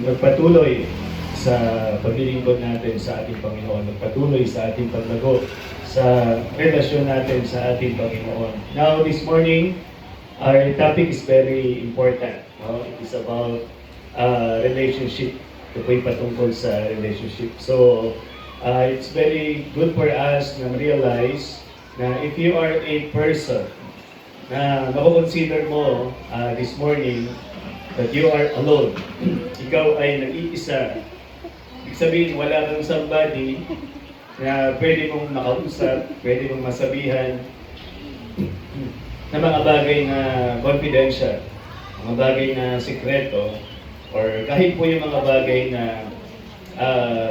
magpatuloy sa paglilingkod natin sa ating Panginoon, magpatuloy sa ating paglago sa relasyon natin sa ating Panginoon. Now, this morning, our topic is very important. No? It is about relationship. Ito po'y patungkol sa relationship. So, it's very good for us na realize na if you are a person na mako-consider mo this morning that you are alone, ikaw ay nag-iisa, ibig sabihin wala kang somebody na pwede mong makausap, pwede mong masabihan na mga bagay na confidential, mga bagay na sikreto, or kahit po yung mga bagay na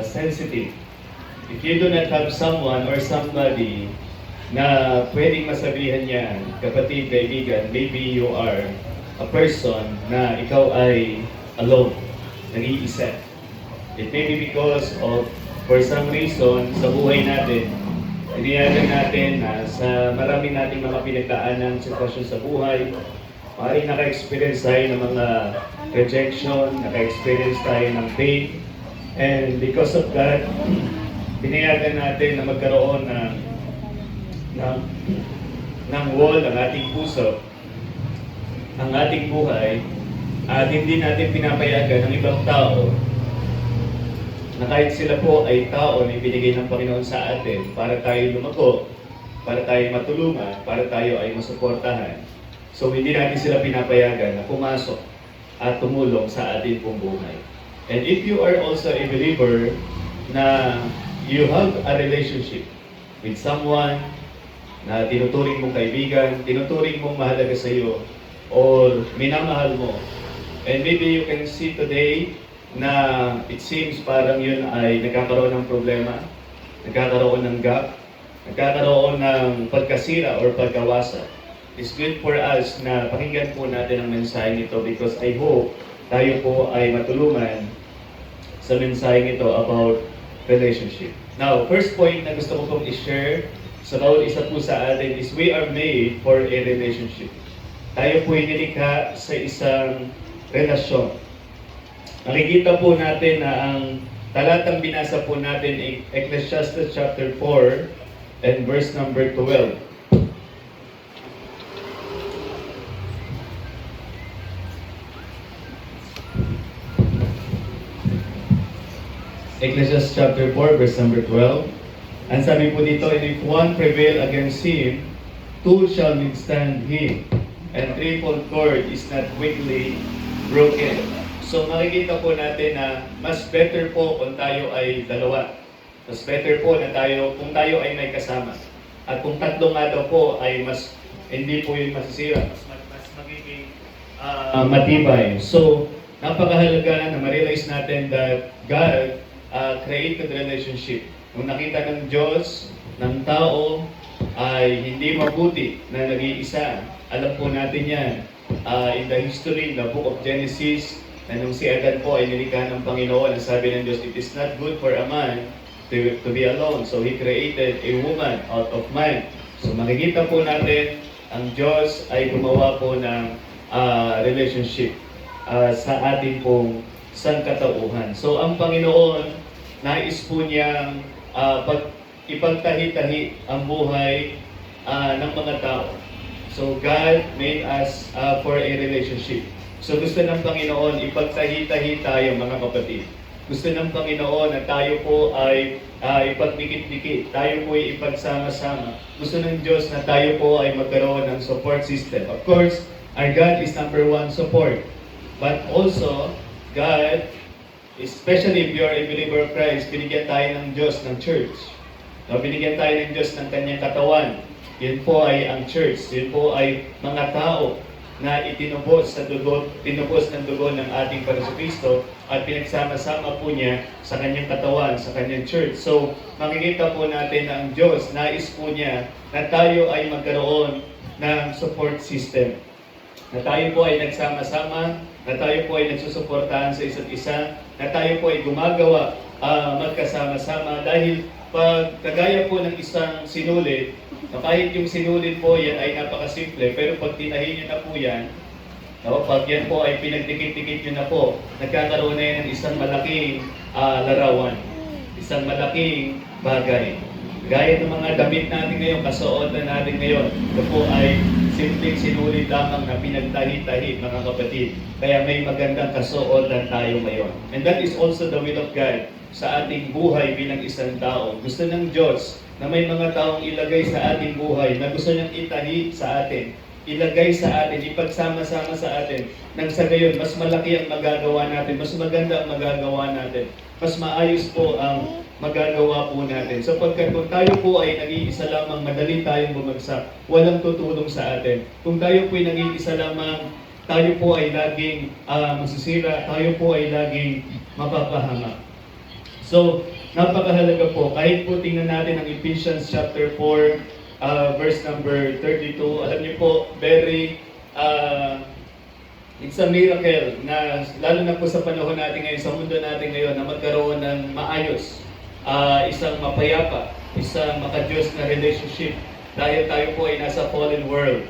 sensitive. If you do not have someone or somebody na pwedeng masabihan yan, kapatid, kaibigan, maybe you are a person na ikaw ay alone, nag-iisa. It may be because of, for some reason, sa buhay natin, iniyagan natin na sa marami nating mga pinagdaanan sitwasyon sa buhay, maaaring naka-experience tayo ng mga rejection, naka-experience tayo ng pain, and because of that, pinayagan natin na magkaroon ng wall ang ating puso, ang ating buhay, at hindi natin pinapayagan ng ibang tao na kahit sila po ay tao na ibinigay ng Panginoon sa atin para tayo lumago, para tayo matulungan, para tayo ay masuportahan. So hindi natin sila pinapayagan na pumasok at tumulong sa ating pong buhay. And if you are also a believer na you have a relationship with someone na tinuturing mong kaibigan, tinuturing mong mahalaga sa iyo, or minamahal mo, and maybe you can see today na it seems parang yun ay nagkakaroon ng problema, nagkakaroon ng gap, nagkakaroon ng pagkasira or pagkawasa. It's good for us na pakinggan po natin ang mensahe nito because I hope tayo po ay matulungan sa mensahe nito about relationship. Now, first point na gusto ko pong i-share sa bawat isa po sa atin is we are made for a relationship. Tayo po ay nilikha sa isang relasyon. Nakikita po natin na ang talatang binasa po natin ay Ecclesiastes chapter 4 and verse number 12. Ecclesiastes chapter 4 verse number 12. Ang sabi po dito, and if one prevail against him, two shall withstand him, and threefold cord is not quickly broken. So makikita po natin na mas better po kung tayo ay dalawa. Mas better po na tayo, kung tayo ay may kasama. At kung tatlo nga daw po ay mas, hindi po yung masisira, mas magiging matibay. So napakahalaga na ma-realize natin that God created relationship. Kung nakita ng Diyos, ng tao, ay hindi mabuti na nag-iisa. Alam po natin yan. In the history, the book of Genesis, na nung si Adan po ay nilikha ng Panginoon, ang sabi ng Diyos, it is not good for a man to be alone. So He created a woman out of man. So makikita po natin, ang Diyos ay gumawa po ng relationship sa ating pong sangkatauhan. So ang Panginoon, nais po niyang ipagtahi-tahi ang buhay ng mga tao. So God made us for a relationship. So gusto ng Panginoon ipagtahi-tahi tayo mga kapatid. Gusto ng Panginoon na tayo po ay ipagdikit-dikit, tayo po ay ipagsama-sama. Gusto ng Diyos na tayo po ay magkaroon ng support system. Of course, our God is number one support. But also, God, especially if you are a believer of Christ, binigyan tayo ng Diyos ng church. No, binigyan tayo ng Diyos ng kanyang katawan. Yun po ay ang church. Yun po ay mga tao na itinubos ng dugo ng ating Panginoon at pinagsama-sama po niya sa kanyang katawan, sa kanyang church. So, makikita po natin na ang Diyos, nais po niya na tayo ay magkaroon ng support system. Na tayo po ay nagsama-sama, na tayo po ay nagsusuportahan sa isa't isa, na tayo po ay gumagawa magkasama-sama dahil pag kagaya po ng isang sinulit, na kahit yung sinulit po yan ay napakasimple, pero pag tinahin nyo na po yan, No? Pag yan po ay pinagdikit-dikit nyo na po, nagkakaroon na yan ng isang malaking larawan, isang malaking bagay. Gaya ng mga damit natin ngayon, kasuotan natin ngayon, ito po ay simpleng sinulit lamang na pinagtahi-tahi, mga kapatid. Kaya may magandang kasuotan tayo ngayon. And that is also the will of God sa ating buhay bilang isang tao. Gusto ng Diyos na may mga taong ilagay sa ating buhay na gusto niyang itahi sa atin, ilagay sa atin, ipagsama-sama sa atin, nang sa gayon, mas malaki ang magagawa natin, mas maganda ang magagawa natin, mas maayos po ang magagawa po natin. Sapagkat kung tayo po ay nag-iisa lamang, madali tayong bumagsak. Walang tutulong sa atin. Kung tayo po ay nag-iisa lamang, tayo po ay laging masisira, tayo po ay laging mapapahama. So, napakahalaga po. Kahit po tingnan natin ang Ephesians chapter 4, verse number 32. Alam niyo po, it's a miracle na lalo na po sa panahon natin ngayon, sa mundo natin ngayon, na magkaroon ng maayos, isang mapayapa, isang makadiyos na relationship. Dahil tayo po ay nasa fallen world,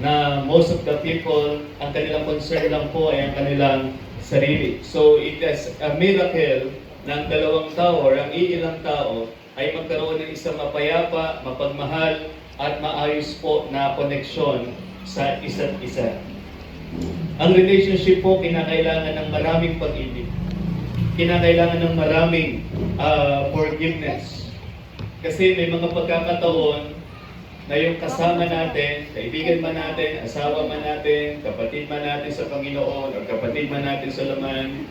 na most of the people, ang kanilang concern lang po ay ang kanilang sarili. So it is a miracle na ang dalawang tao or ang iilang tao ay magkaroon ng isang mapayapa, mapagmahal, at maayos po na koneksyon sa isa't isa. Ang relationship po kinakailangan ng maraming pag-ibig. Kinakailangan ng maraming forgiveness. Kasi may mga pagkakataon na yung kasama natin, kaibigan man natin, asawa man natin, kapatid man natin sa Panginoon, o kapatid man natin sa laman,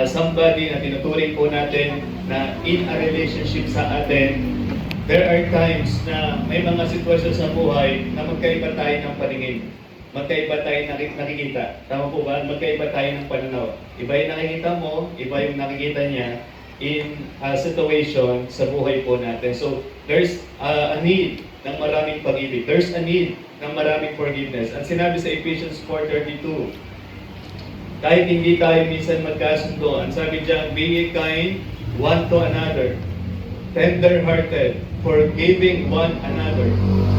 somebody na tinuturing po natin na in a relationship sa atin, there are times na may mga sitwasyon sa buhay na magkaiba tayo ng paningin. Magkaiba tayo nakikita. Tama po ba? Magkaiba tayo ng pananaw. Iba yung nakikita mo, iba yung nakikita niya in a situation sa buhay po natin. So, there's a need ng maraming pag-ibig. There's a need ng maraming forgiveness. Ang sinabi sa Ephesians 4:32, kahit hindi tayo minsan magkasundo, ang sabi diyan, be ye kind one to another, tender-hearted, forgiving one another.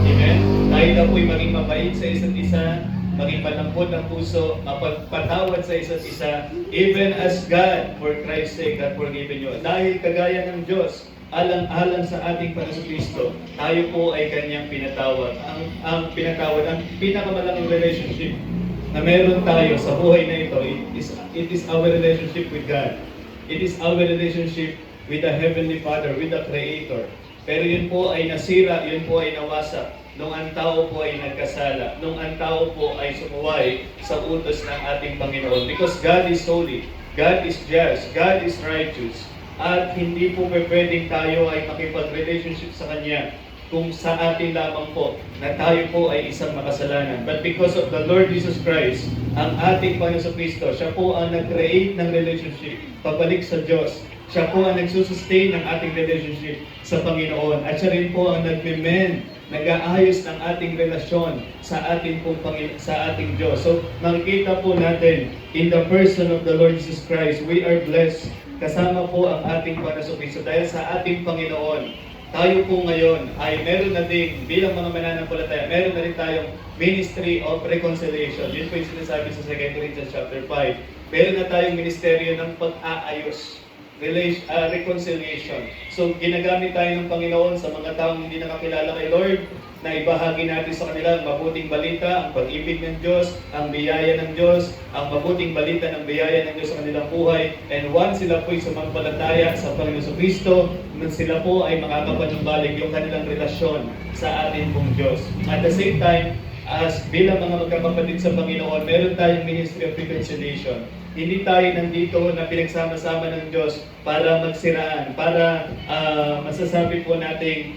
Amen? Tayo na po'y maging mabait sa isa't isa, maging malambot ang puso, mapagpatawad sa isa't isa, even as God, for Christ's sake, has forgiven you. Dahil kagaya ng Diyos, alang-alang sa ating Panginoon Kristo, tayo po ay Kanyang pinatawad. Ang pinatawad, ang pinakamalaking relationship na meron tayo sa buhay na ito, it is our relationship with God. It is our relationship with the Heavenly Father, with the Creator. Pero yun po ay nasira, yun po ay nawasak nung ang tao po ay nagkasala, nung ang tao po ay sumuway sa utos ng ating Panginoon. Because God is holy, God is just, God is righteous, at hindi po pwedeng tayo ay makipag-relationship sa Kanya kung sa atin lamang po na tayo po ay isang makasalanan. But because of the Lord Jesus Christ, ang ating Panginoon Kristo, siya po ang nag-create ng relationship pabalik sa Diyos. Siya po ang nagsusustain ng ating relationship sa Panginoon. At siya rin po ang nag-mend, nag-aayos ng ating relasyon sa ating Diyos. So, makikita po natin, in the person of the Lord Jesus Christ, we are blessed. Kasama po ang ating Panginoon Kristo. Dahil sa ating Panginoon, tayo po ngayon ay meron na din, bilang mga mananampalataya, meron na rin tayong ministry of reconciliation. Yun po yung sinasabi sa 2 Corinthians chapter 5. Meron na tayong ministeryo ng pag-aayos, reconciliation. So, ginagamit tayo ng Panginoon sa mga taong hindi nakakilala kay Lord, na ibahagi natin sa kanila ang mabuting balita, ang pag-ibig ng Diyos, ang biyaya ng Diyos, ang mabuting balita ng biyaya ng Diyos sa kanilang buhay. And once sila po'y sumampalataya sa Panginoon Kristo, sila po ay makakapanumbalik yung kanilang relasyon sa ating pong Diyos. At the same time, as bilang mga magkakapatid sa Panginoon, meron tayong ministry of reconciliation. Hindi tayo nandito na pinagsama-sama ng Diyos para magsiraan, para masasabi po nating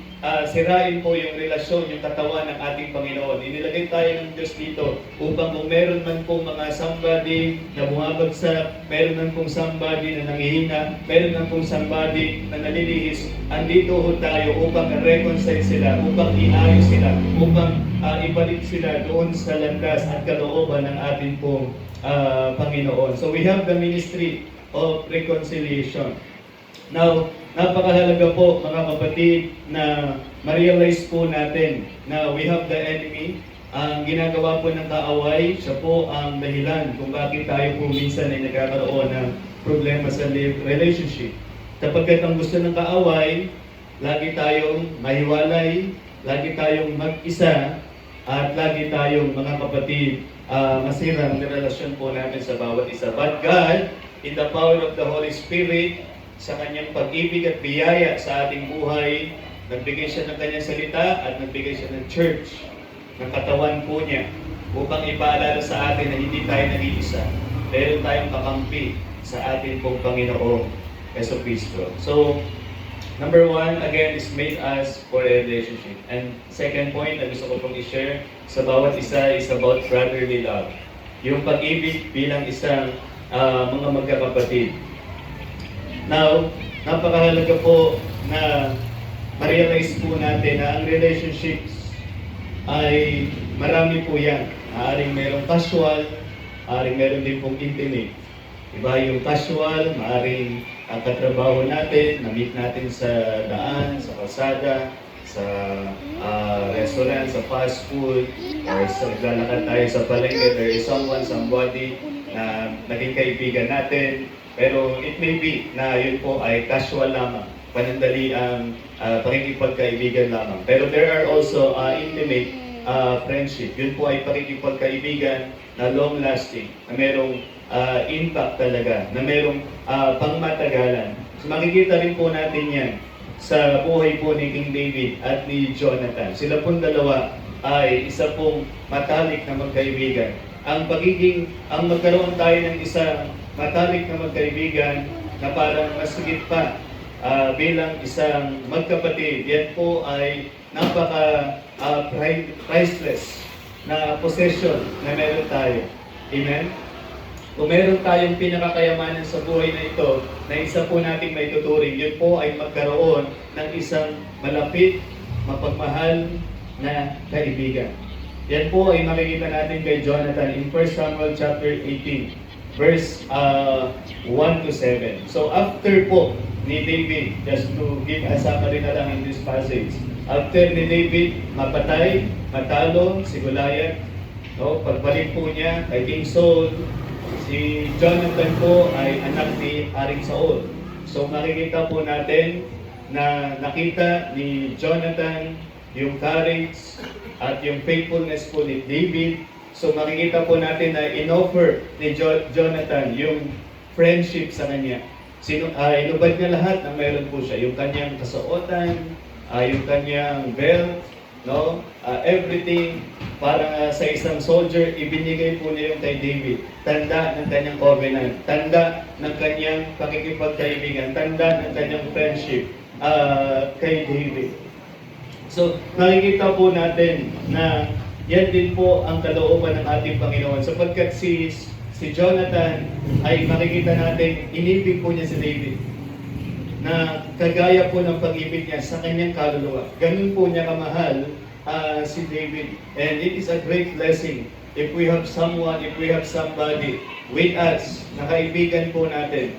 sirain po yung relasyon, yung katawan ng ating Panginoon. Inilagay tayo ng Diyos dito upang kung meron man pong mga somebody na bumabagsak, meron man pong somebody na nangihina, meron man pong somebody na nalilihis, andito ho tayo upang reconcile sila, upang iayos sila, upang ibalik sila doon sa landas at kalooban ng ating pong Panginoon. So we have the ministry of reconciliation. Now, napakahalaga po mga kapatid na ma-realize po natin na we have the enemy, ang ginagawa po ng kaaway, siya po ang dahilan kung bakit tayo po minsan ay nagkakaroon ng problema sa relationship. Sapagkat ang gusto ng kaaway, lagi tayong mahiwalay, lagi tayong mag-isa, at lagi tayong mga kapatid, masira ang relasyon po namin sa bawat isa. But God, in the power of the Holy Spirit, sa kanyang pag-ibig at biyaya sa ating buhay, nagbigay siya ng kanyang salita at nagbigay siya ng church, ng katawan po niya, upang ipaalala sa atin na hindi tayo nag-iisa. Meron tayong kakampi sa ating pong Panginoong Jesucristo. So, number one, again, is made us for a relationship. And second point na gusto ko pong i-share sa bawat isa is about brotherly love. Yung pag-ibig bilang isang mga magkakapatid. Now, napakahalaga po na ma-realize po natin na ang relationships ay marami po yan. Maaaring merong casual, maaaring meron din pong intimate. Iba yung casual, maaaring ang katrabaho natin, na-meet natin sa daan, sa kalsada, sa restaurant, sa fast food, or sa naglalakad tayo sa palengke, there is somebody na naging kaibigan natin. Pero it may be na yun po ay casual lamang, panandali ang pakikipagkaibigan lamang. Pero there are also intimate friendship. Yun po ay pakikipagkaibigan na long-lasting, na merong impact talaga, na merong pangmatagalan. So, makikita rin po natin yan sa buhay po ni King David at ni Jonathan. Sila pong dalawa ay isa pong matalik na magkaibigan. Ang magkaroon tayo ng isang matalik na magkaibigan na parang mas higit pa bilang isang magkapatid, yan po ay priceless na possession na meron tayo. Amen? Kung meron tayong pinakakayamanan sa buhay na ito, na isa po nating may tuturing, yun po ay magkaroon ng isang malapit, mapagmahal na kaibigan. Yan po ay makikita natin kay Jonathan in 1 Samuel chapter 18, verse 1 to 7. So after po ni David, just to give a summary na lang in this passage, after ni David mapatay, matalo si Goliath, no, pagbalik po niya kay King Saul, si Jonathan po ay anak ni Haring Saul. So makikita po natin na nakita ni Jonathan yung courage at yung faithfulness po ni David. So makikita po natin na inoffer ni Jonathan yung friendship sa kanya. Inubad niya lahat na meron po siya. Yung kanyang kasuotan, yung kanyang belt, no? Everything para sa isang soldier, ibinigay po niya yung kay David. Tanda ng kanyang covenant, tanda ng kanyang pakikipagkaibigan, tanda ng kanyang friendship kay David. So, nakikita po natin na yan din po ang kalooban ng ating Panginoon. Sapagkat si Jonathan ay makikita natin, inibig po niya si David na kagaya po ng pag-ibig niya sa kanyang kaluluwa. Ganun po niya kamahal si David. And it is a great blessing if we have someone, if we have somebody with us, na kaibigan po natin,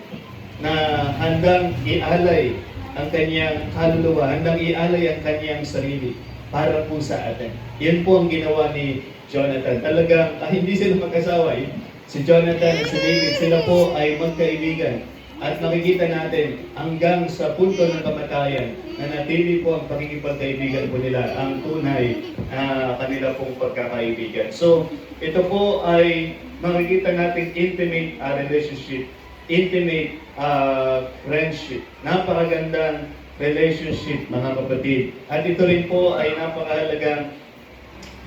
na handang ialay ang kanyang kaluluwa, handang ialay ang kanyang sarili para po sa atin. Yan po ang ginawa ni Jonathan. Talagang hindi sila mag-asawa. Si Jonathan at si David, sila po ay magkaibigan. At makikita natin hanggang sa punto ng kamatayan na natili po ang pakikipagkaibigan po nila, ang tunay na kanila pong pagkakaibigan. So, ito po ay makikita natin intimate relationship, intimate friendship. Napakagandang relationship, mga kapatid. At ito rin po ay napakahalagang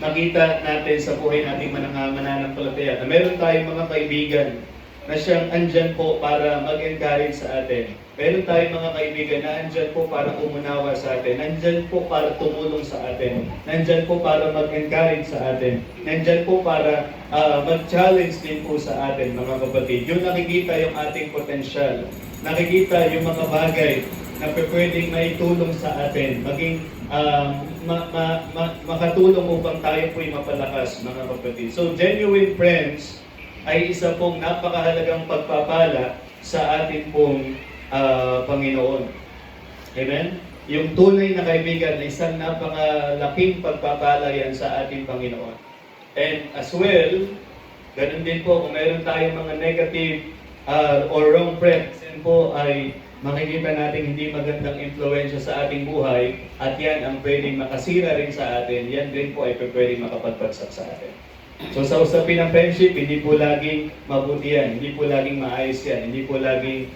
makita natin sa buhay nating mananampalataya na meron tayong mga kaibigan na siyang andyan po para mag-encourage sa atin. Meron tayong mga kaibigan na andyan po para umunawa sa atin. Nandyan po para tumulong sa atin. Nandyan po para mag-encourage sa atin. Nandyan po para mag-challenge din po sa atin, mga kapatid. Yung nakikita yung ating potensyal. Nakikita yung mga bagay na pwedeng maitulong sa atin. Maging makatulong upang tayo po'y mapalakas, mga kapatid. So, genuine friends ay isa pong napakahalagang pagpapala sa ating pong Panginoon. Amen? Yung tunay na kaibigan ay isang napakalaking pagpapala yan sa ating Panginoon. And as well, ganun din po, kung meron tayong mga negative or wrong friends, yan po ay makikita natin hindi magandang impluensya sa ating buhay at yan ang pwedeng makasira rin sa atin, yan din po ay pwedeng makapagpagsak sa atin. So sa usapin ng friendship, hindi po laging mabuti yan, hindi po laging maayos yan, hindi po laging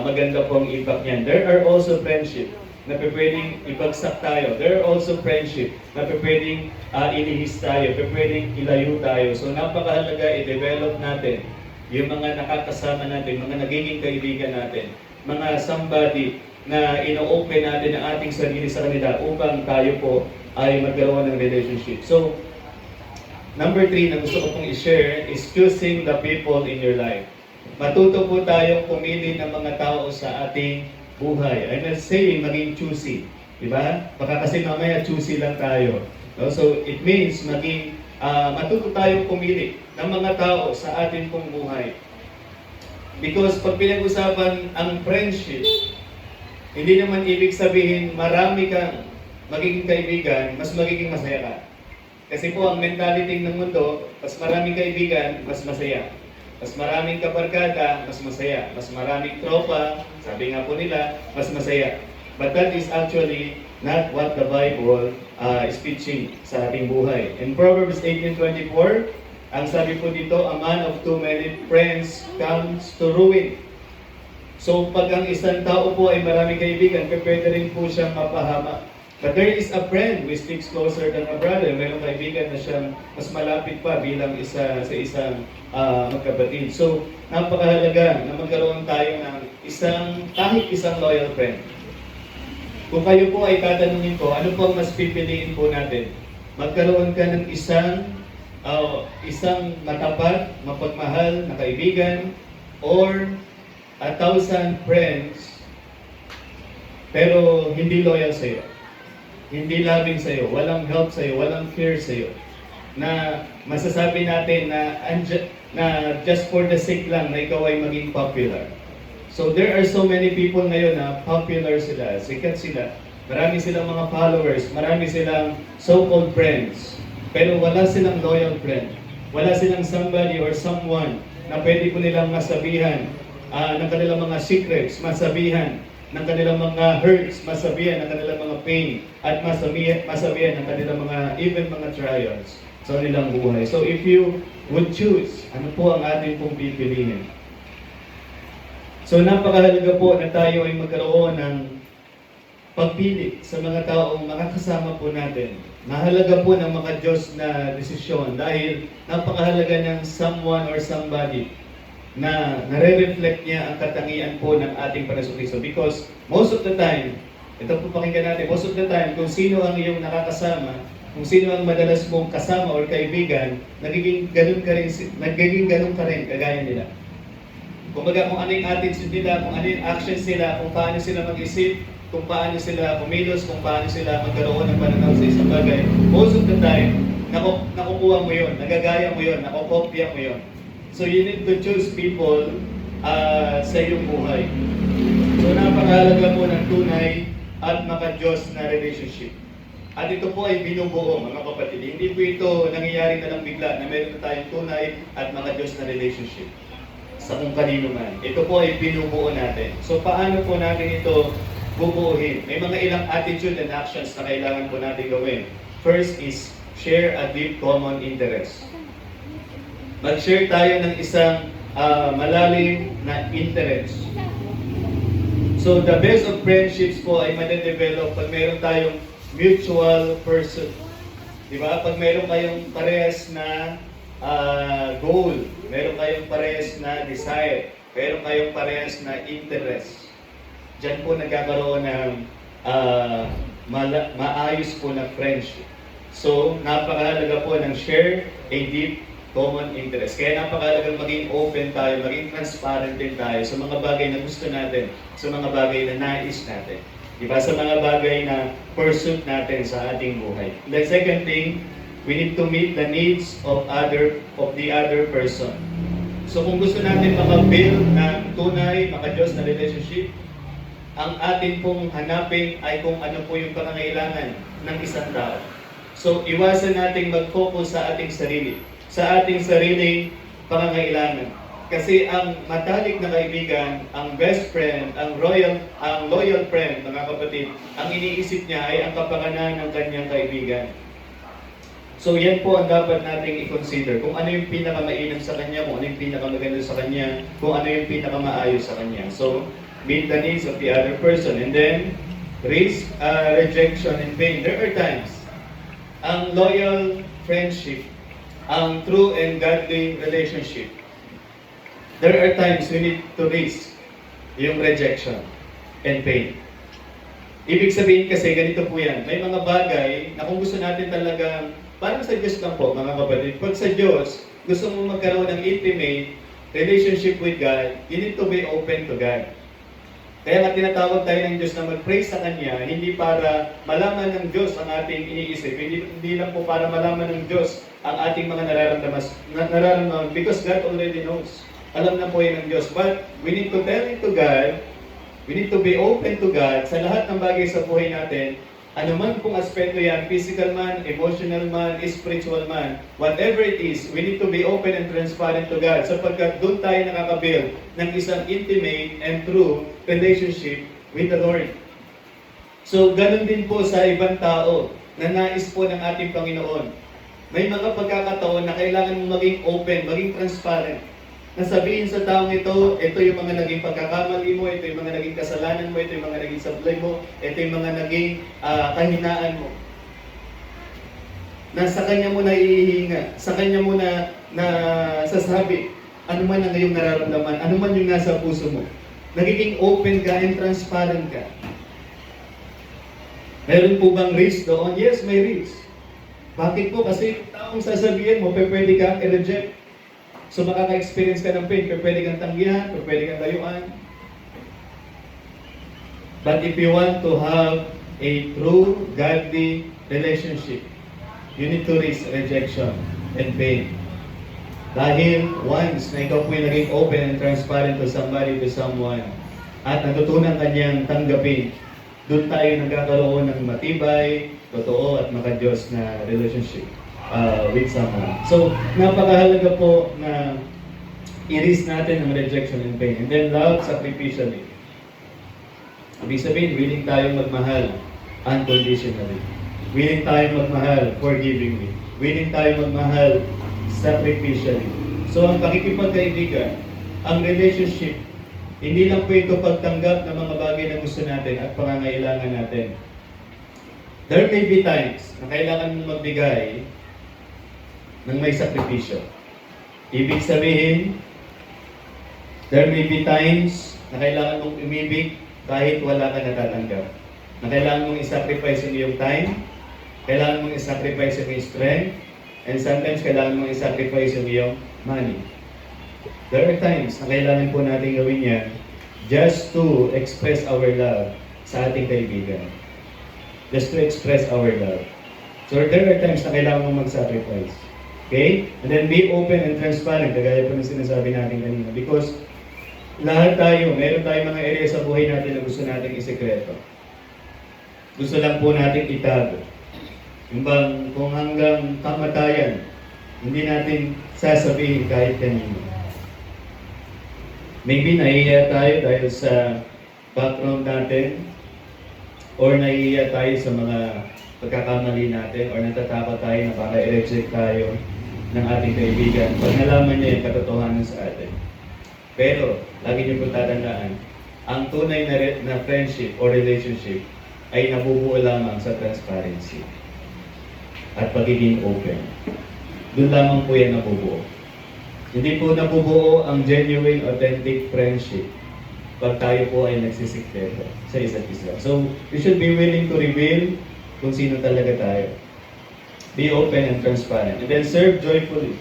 maganda po ang impact niyan. There are also friendship na pwedeng ibagsak tayo. There are also friendship na pwedeng ilihis tayo, pwedeng ilayo tayo. So napakahalaga i-develop natin yung mga nakakasama natin, mga nagiging kaibigan natin, mga somebody na ino-open natin ang ating sarili sa kanila upang tayo po ay magkaroon ng relationship. So, number 3 na gusto ko pong i-share is choosing the people in your life. Matuto po tayong pumili ng mga tao sa ating buhay. I'm not saying maging choosy. Diba? Baka kasi mamaya choosy lang tayo. No? So, it means maging matuto tayong pumili ng mga tao sa ating pong buhay. Because pag pinag-usapan ang friendship, hindi naman ibig sabihin marami kang magiging kaibigan, mas magiging masaya ka. Kasi po ang mentality ng mundo, mas maraming kaibigan, mas masaya. Mas maraming kabarkada, mas masaya. Mas maraming tropa, sabi nga po nila, mas masaya. But that is actually not what the Bible is teaching sa ating buhay. In Proverbs 18:24, ang sabi po dito, a man of too many friends comes to ruin. So pag ang isang tao po ay maraming kaibigan, pwede rin po siyang mapahama. But there is a friend who sticks closer than a brother. Mayroong kaibigan na siyang mas malapit pa bilang isa sa isang magkapatid. So, napakahalaga na magkaroon tayo ng kahit isang loyal friend. Kung kayo po ay tatanungin ko, ano po ang mas pipiliin po natin? Magkaroon ka ng isang matapat, mapagmahal na kaibigan, or 1,000 friends, pero hindi loyal sa'yo. Hindi loving sa'yo, walang help sa'yo, walang care sa'yo, na masasabi natin na just for the sake lang na ikaw ay maging popular. So there are so many people ngayon na popular sila, sikat sila, marami silang mga followers, marami silang so-called friends, pero wala silang loyal friend, wala silang somebody or someone na pwede po nilang masabihan ng kanilang mga secrets, masabihan ng kanilang mga hurts, masabihan ng kanilang mga pain, at masabihan ng kanilang even mga trials sa kanilang buhay. So if you would choose, ano po ang ating pong pipiliin? So napakahalaga po na tayo ay magkaroon ng pagpili sa mga taong makakasama po natin. Mahalaga po ng mga Diyos na desisyon dahil napakahalaga ng someone or somebody na nare-reflect niya ang katangian po ng ating Panasukristo. Because most of the time, ito po pakinggan natin, most of the time, kung sino ang iyong nakakasama, kung sino ang madalas mong kasama or kaibigan, nagiging ganun ka rin kagaya nila. Kumbaga kung ano yung attitude nila, kung ano yung actions nila, kung paano sila mag-isip, kung paano sila kumilos, kung paano sila magkaroon ng pananaw sa isang bagay, most of the time, nakukuha mo yun, nagagaya mo yun, nakokopya mo yun. So you need to choose people sa iyong buhay. So napakahalaga po ng tunay at maka-Diyos na relationship. At ito po ay binubuo, mga kapatid. Hindi po ito nangyayari na lang bigla na meron na tayong tunay at maka-Diyos na relationship sa kung kanino man. Ito po ay binubuo natin. So paano po natin ito bubuuhin? May mga ilang attitude and actions na kailangan po natin gawin. First is share a deep common interest. Mag-share tayo ng isang malalim na interest. So the best of friendships po ay madedevelop pag meron tayong mutual pursuit. Diba? Pag meron kayong parehas na goal, meron kayong parehas na desire, meron kayong parehas na interest. Diyan po nagkakaroon ng maayos po na friendship. So napakahalaga po ng share a deep common interest. Kaya napakahalagang maging open tayo, maging transparent din tayo sa mga bagay na gusto natin, sa mga bagay na nais natin. Diba? Sa mga bagay na pursuit natin sa ating buhay. The second thing, we need to meet the needs of the other person. So kung gusto natin maka-build ng tunay, maka-Diyos na relationship, ang atin pong hanapin ay kung ano po yung pangangailangan ng isang tao. So, iwasan nating mag-focus sa ating sarili, sa ating sariling pangangailangan. Kasi ang matalik na kaibigan, ang best friend, ang loyal friend, mga kapatid, ang iniisip niya ay ang kapakanan ng kanyang kaibigan. So yan po ang dapat nating i-consider. Kung ano yung pinakamainam sa kanya, kung ano yung pinakamaganda sa kanya, kung ano yung pinakamaayos sa kanya. So, meet the needs of the other person. And then, risk rejection and pain. There are times, ang loyal friendship, ang true and godly relationship, there are times we need to risk yung rejection and pain. Ibig sabihin kasi, ganito po yan. May mga bagay na kung gusto natin talagang, parang sa Diyos lang po, mga kapatid. Pag sa Diyos, gusto mo magkaroon ng intimate relationship with God, you need to be open to God. Kaya nga tinatawag tayo ng Diyos na mag-pray sa Kanya, hindi para malaman ng Diyos ang ating iniisip, hindi lang po para malaman ng Diyos ang ating mga nararamdaman, because God already knows. Alam na po yan ng Diyos. But we need to tell it to God, we need to be open to God sa lahat ng bagay sa buhay natin. Ano man kung aspeto yan, physical man, emotional man, spiritual man, whatever it is, we need to be open and transparent to God sapagkat doon tayo nakakabuild ng isang intimate and true relationship with the Lord. So, ganun din po sa ibang tao na nais po ng ating Panginoon. May mga pagkakataon na kailangan mo maging open, maging transparent. Nasabihin sa taong ito yung mga naging pagkakamali mo, ito yung mga naging kasalanan mo, ito yung mga naging sablay mo, ito yung mga naging kahinaan mo. Na sa Kanya mo na ihihinga, sa Kanya mo na sasabi, ano man ang iyong nararamdaman, ano man yung nasa puso mo. Nagiging open ka and transparent ka. Meron po bang risk doon? Yes, may risk. Bakit po? Kasi taong sasabihin mo, pwede kang i-reject. So makaka-experience ka ng pain, pwede kang tanggihan, pwede kang layuan. But if you want to have a true, godly relationship, you need to risk rejection and pain. Dahil once na ikaw po yung naging open and transparent to somebody, to someone, at natutunan kanyang tanggapin, doon tayo nagkakaroon ng matibay, totoo at maka-Diyos na relationship with someone. So, napakahalaga po na i-risk natin ang rejection and pain. And then love sacrificially. Ibig sabihin, willing tayong magmahal unconditionally. Willing tayong magmahal forgivingly. Willing tayong magmahal sacrificially. So, ang pakikipagkaibigan, ang relationship, hindi lang po ito pagtanggap ng mga bagay na gusto natin at pangangailangan natin. There may be times na kailangan mong magbigay ng may sakripisyo. Ibig sabihin, there may be times na kailangan mong umibig kahit wala ka natatanggap. Na kailangan mong isacrifice yung iyong time, kailangan mong isacrifice yung iyong strength, and sometimes kailangan mong isacrifice yung iyong money. There are times na kailangan po natin gawin yan just to express our love sa ating kaibigan. Just to express our love. So there are times na kailangan mong mag-sacrifice. Okay? And then be open and transparent, kagaya po ng sinasabi natin kanina. Because lahat tayo, meron tayong mga area sa buhay natin na gusto nating isekreto. Gusto lang po nating itago. Yung bang kung hanggang kamatayan, hindi natin sasabihin kahit kanino. Maybe nahihiya tayo dahil sa background natin, or nahihiya tayo sa mga pagkakamali natin, or natatakot tayo na baka i-reject tayo ng ating kaibigan pag nalaman niya yung katotohanan sa atin. Pero, lagi niyo po tatandaan, ang tunay na friendship or relationship ay nabubuo lamang sa transparency at pagiging open. Doon lamang po yan nabubuo. Hindi po nabubuo ang genuine, authentic friendship pag tayo po ay nagsisikreto sa isa't isa. So, we should be willing to reveal kung sino talaga tayo. Be open and transparent. And then serve joyfully.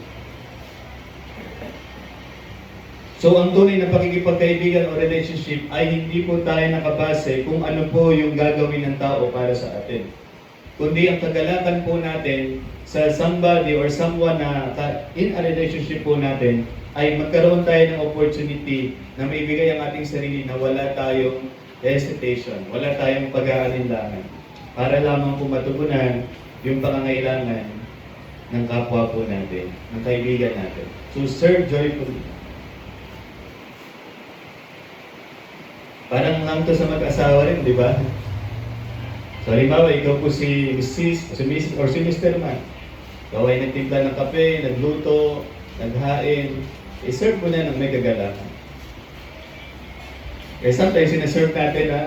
So, ang tunay na pakikipagkaibigan o relationship ay hindi po tayo nakabase kung ano po yung gagawin ng tao para sa atin. Kundi ang kagalakan po natin sa somebody or someone na in a relationship po natin ay magkaroon tayo ng opportunity na maibigay ang ating sarili na wala tayong hesitation, wala tayong pag-aalinlangan. Para lamang po matugunan yung pangangailangan ng kapwa po natin, ng kaibigan natin. So, serve joyfully. Parang lang to sa mag-asawa rin, di ba? So, halimbawa, ikaw po si Mrs. or si Mr. Man. Ikaw ay nagtimpla ng kape, nagluto, naghain. I-serve mo na ng may kagalakan. Eh, sometimes, sinaserve natin na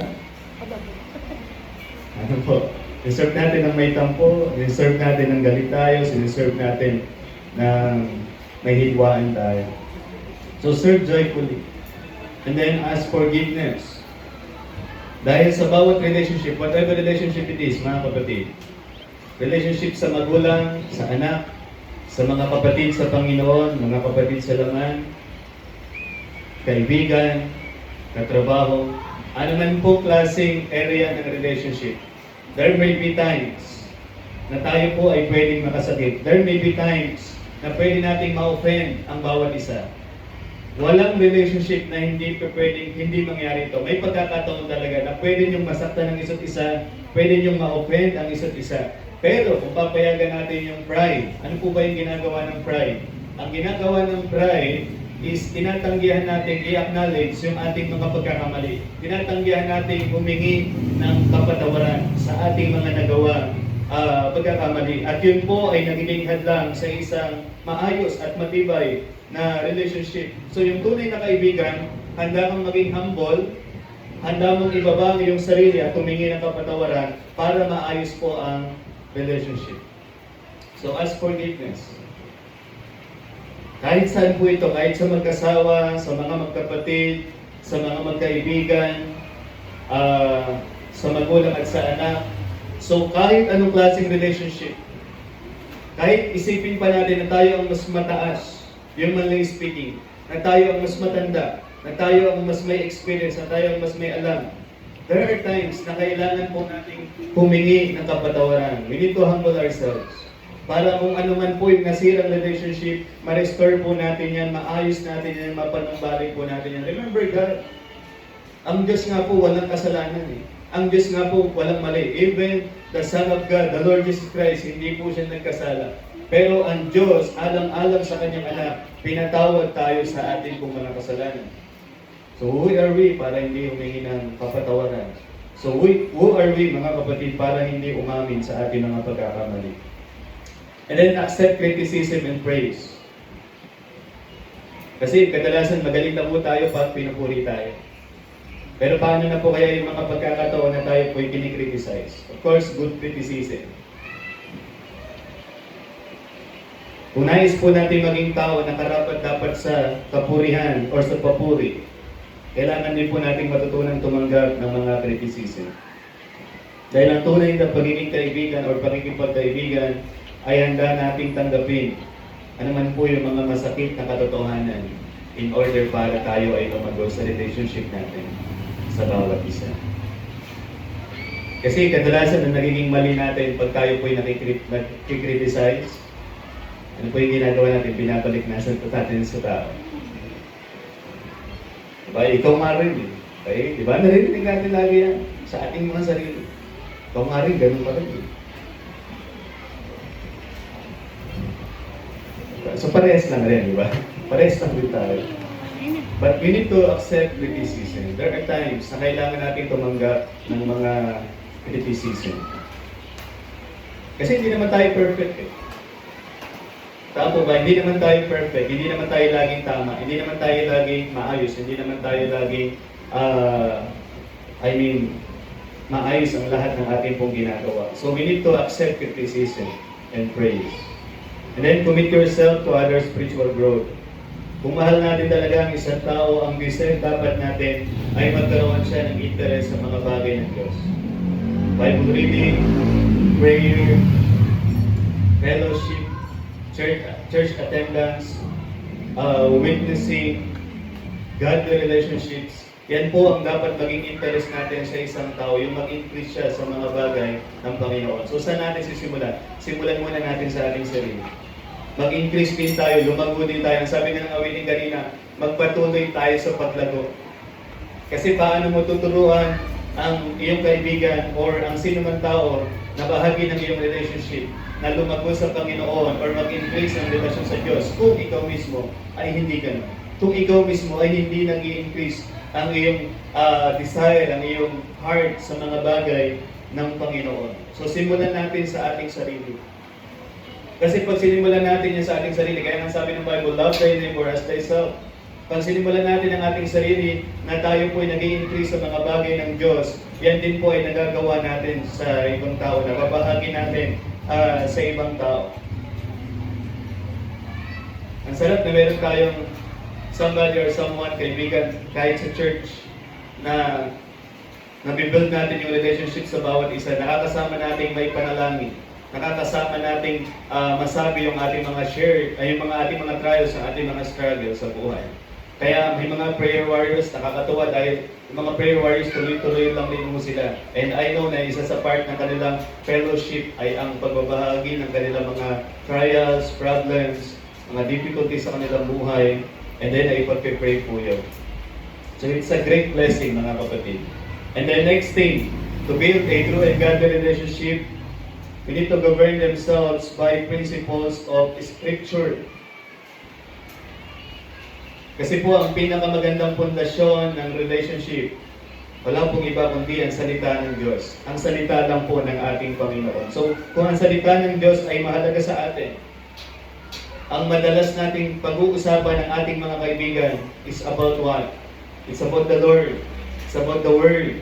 ano po, sinaserve natin ng may tampo, sinaserve natin ng galit tayo, sinaserve natin ng may hidwaan tayo. So, serve joyfully. And then, ask forgiveness. Dahil sa bawat relationship, whatever relationship it is, mga kapatid, relationship sa magulang, sa anak, sa mga kapatid sa Panginoon, mga kapatid sa laman, kaibigan, katrabaho, ano man po klaseng area ng relationship, there may be times na tayo po ay pwedeng makasakit. There may be times na pwede nating ma-offend ang bawat isa. Walang relationship na hindi pwedeng hindi mangyari ito. May pagkakataon talaga na pwede niyong masaktan ng isa't isa, pwede niyong ma-offend ang isa't isa. Pero kung papayagan natin yung pride, ano po ba yung ginagawa ng pride? Ang ginagawa ng pride is tinatanggihan natin i-acknowledge yung ating mga pagkakamali. Tinatanggihan natin humingi ng kapatawaran sa ating mga nagawa pagkakamali. At yun po ay nagiging hadlang sa isang maayos at matibay na relationship. So yung tunay na kaibigan, handa kang maging humble, handa mong ibaba ang iyong sarili at humingi ng kapatawaran para maayos po ang relationship. So ask forgiveness. Kahit saan po ito, kahit sa magkasawa, sa mga magkapatid, sa mga magkaibigan, sa magulang at sa anak. So kahit anong klaseng relationship, kahit isipin pa natin na tayo ang mas mataas, humanly speaking, na tayo ang mas matanda, na tayo ang mas may experience, na tayo ang mas may alam, there are times na kailangan po nating humingi ng kapatawaran. We need to humble ourselves. Para kung ano man po yung nasirang relationship, ma-restore po natin yan, maayos natin yan, mapanumbalik po natin yan. Remember God, ang Diyos nga po walang kasalanan eh. Ang Diyos nga po walang mali. Even the Son of God, the Lord Jesus Christ, hindi po siya nagkasala. Pero ang Diyos, alang-alang sa kanyang anak, pinatawad tayo sa ating kung mga kasalanan. So who are we para hindi humingi ng kapatawaran? So who are we mga kapatid para hindi umamin sa ating mga pagkakamali? And then accept criticism and praise. Kasi kadalasan magaling na po tayo pag pinupuri tayo. Pero paano na po kaya yung mga pagkakataon na tayo po kinikriticize? Of course, good criticism. Kung nais po natin maging tao na karapat-dapat sa kapurihan o sa papuri, kailangan din po natin matutunan tumanggap ng mga criticism. Dahil ang tunay na pagiging kaibigan o pakikipagkaibigan ay handa nating tanggapin ano man po yung mga masakit na katotohanan in order para tayo ay lumago sa relationship natin sa bawat isa. Kasi kadalasan na nagiging mali natin pag tayo po ay nakikriticize, ano po yung ginagawa natin? Binabalik natin sa tao. Diba? Ikaw nga rin eh. Okay? Diba? Narinig natin lagi yan sa ating mga sarili. Ikaw nga rin, ganun pa rin eh. So parehas lang rin, di ba? Parehas lang din tayo. But we need to accept criticism. There are times na kailangan natin tumanggap ng mga criticism. Kasi hindi naman tayo perfect eh. Tama ba? Hindi naman tayo perfect. Hindi naman tayo laging tama. Hindi naman tayo laging maayos. Hindi naman tayo laging, maayos ang lahat ng ating pong ginagawa. So we need to accept criticism and praise. And then commit yourself to other spiritual growth. Kung mahal natin talaga ang isang tao, ang Christian, dapat natin ay magkaroon siya ng interest sa mga bagay ng Diyos. Bible reading, prayer, fellowship, church attendance, witnessing, godly relationships. Yan po ang dapat maging interest natin sa isang tao, yung mag-increase siya sa mga bagay ng Panginoon. So saan natin sisimulan? Simulan muna natin sa ating sarili. Mag-increase din tayo, lumago din tayo. Sabi nga ng awitin kanina, magpatuloy tayo sa paglago. Kasi paano mo tuturuan ang iyong kaibigan or ang sino man tao na bahagi ng iyong relationship na lumago sa Panginoon or mag-increase ang relasyon sa Diyos kung ikaw mismo ay hindi ganun. Kung ikaw mismo ay hindi nag-i-increase ang iyong desire, ang iyong heart sa mga bagay ng Panginoon. So simulan natin sa ating sarili. Kasi pag sinimulan natin yan sa ating sarili, kaya nga sabi ng Bible, love thy neighbor as thyself. Pag sinimulan natin ang ating sarili na tayo po ay nag-i-increase sa mga bagay ng Diyos, yan din po ay nagagawa natin sa ibang tao, nababahagi natin sa ibang tao. Ang sarap na meron tayong somebody or someone, kaibigan, kahit sa church, na nabibuild natin yung relationship sa bawat isa, nakakasama nating may panalangin, nakakasama nating masabi yung ating mga share, ay yung ating mga trials, ang ating mga struggles sa buhay. Kaya may mga prayer warriors, nakakatuwa dahil yung mga prayer warriors tuloy-tuloy lang din mo sila. And I know na isa sa part ng kanilang fellowship ay ang pagbabahagi ng kanilang mga trials, problems, mga difficulties sa kanilang buhay, and then ay pag-pray po yun. So it's a great blessing mga kapatid. And the next thing, to build a true and godly relationship, we need to govern themselves by principles of Scripture. Kasi po ang pinakamagandang pundasyon ng relationship, wala pong iba kundi ang salita ng Diyos. Ang salita lang po ng ating Panginoon. So kung ang salita ng Diyos ay mahalaga sa atin, ang madalas nating pag-uusapan ng ating mga kaibigan is about what? It's about the Lord. It's about the Word.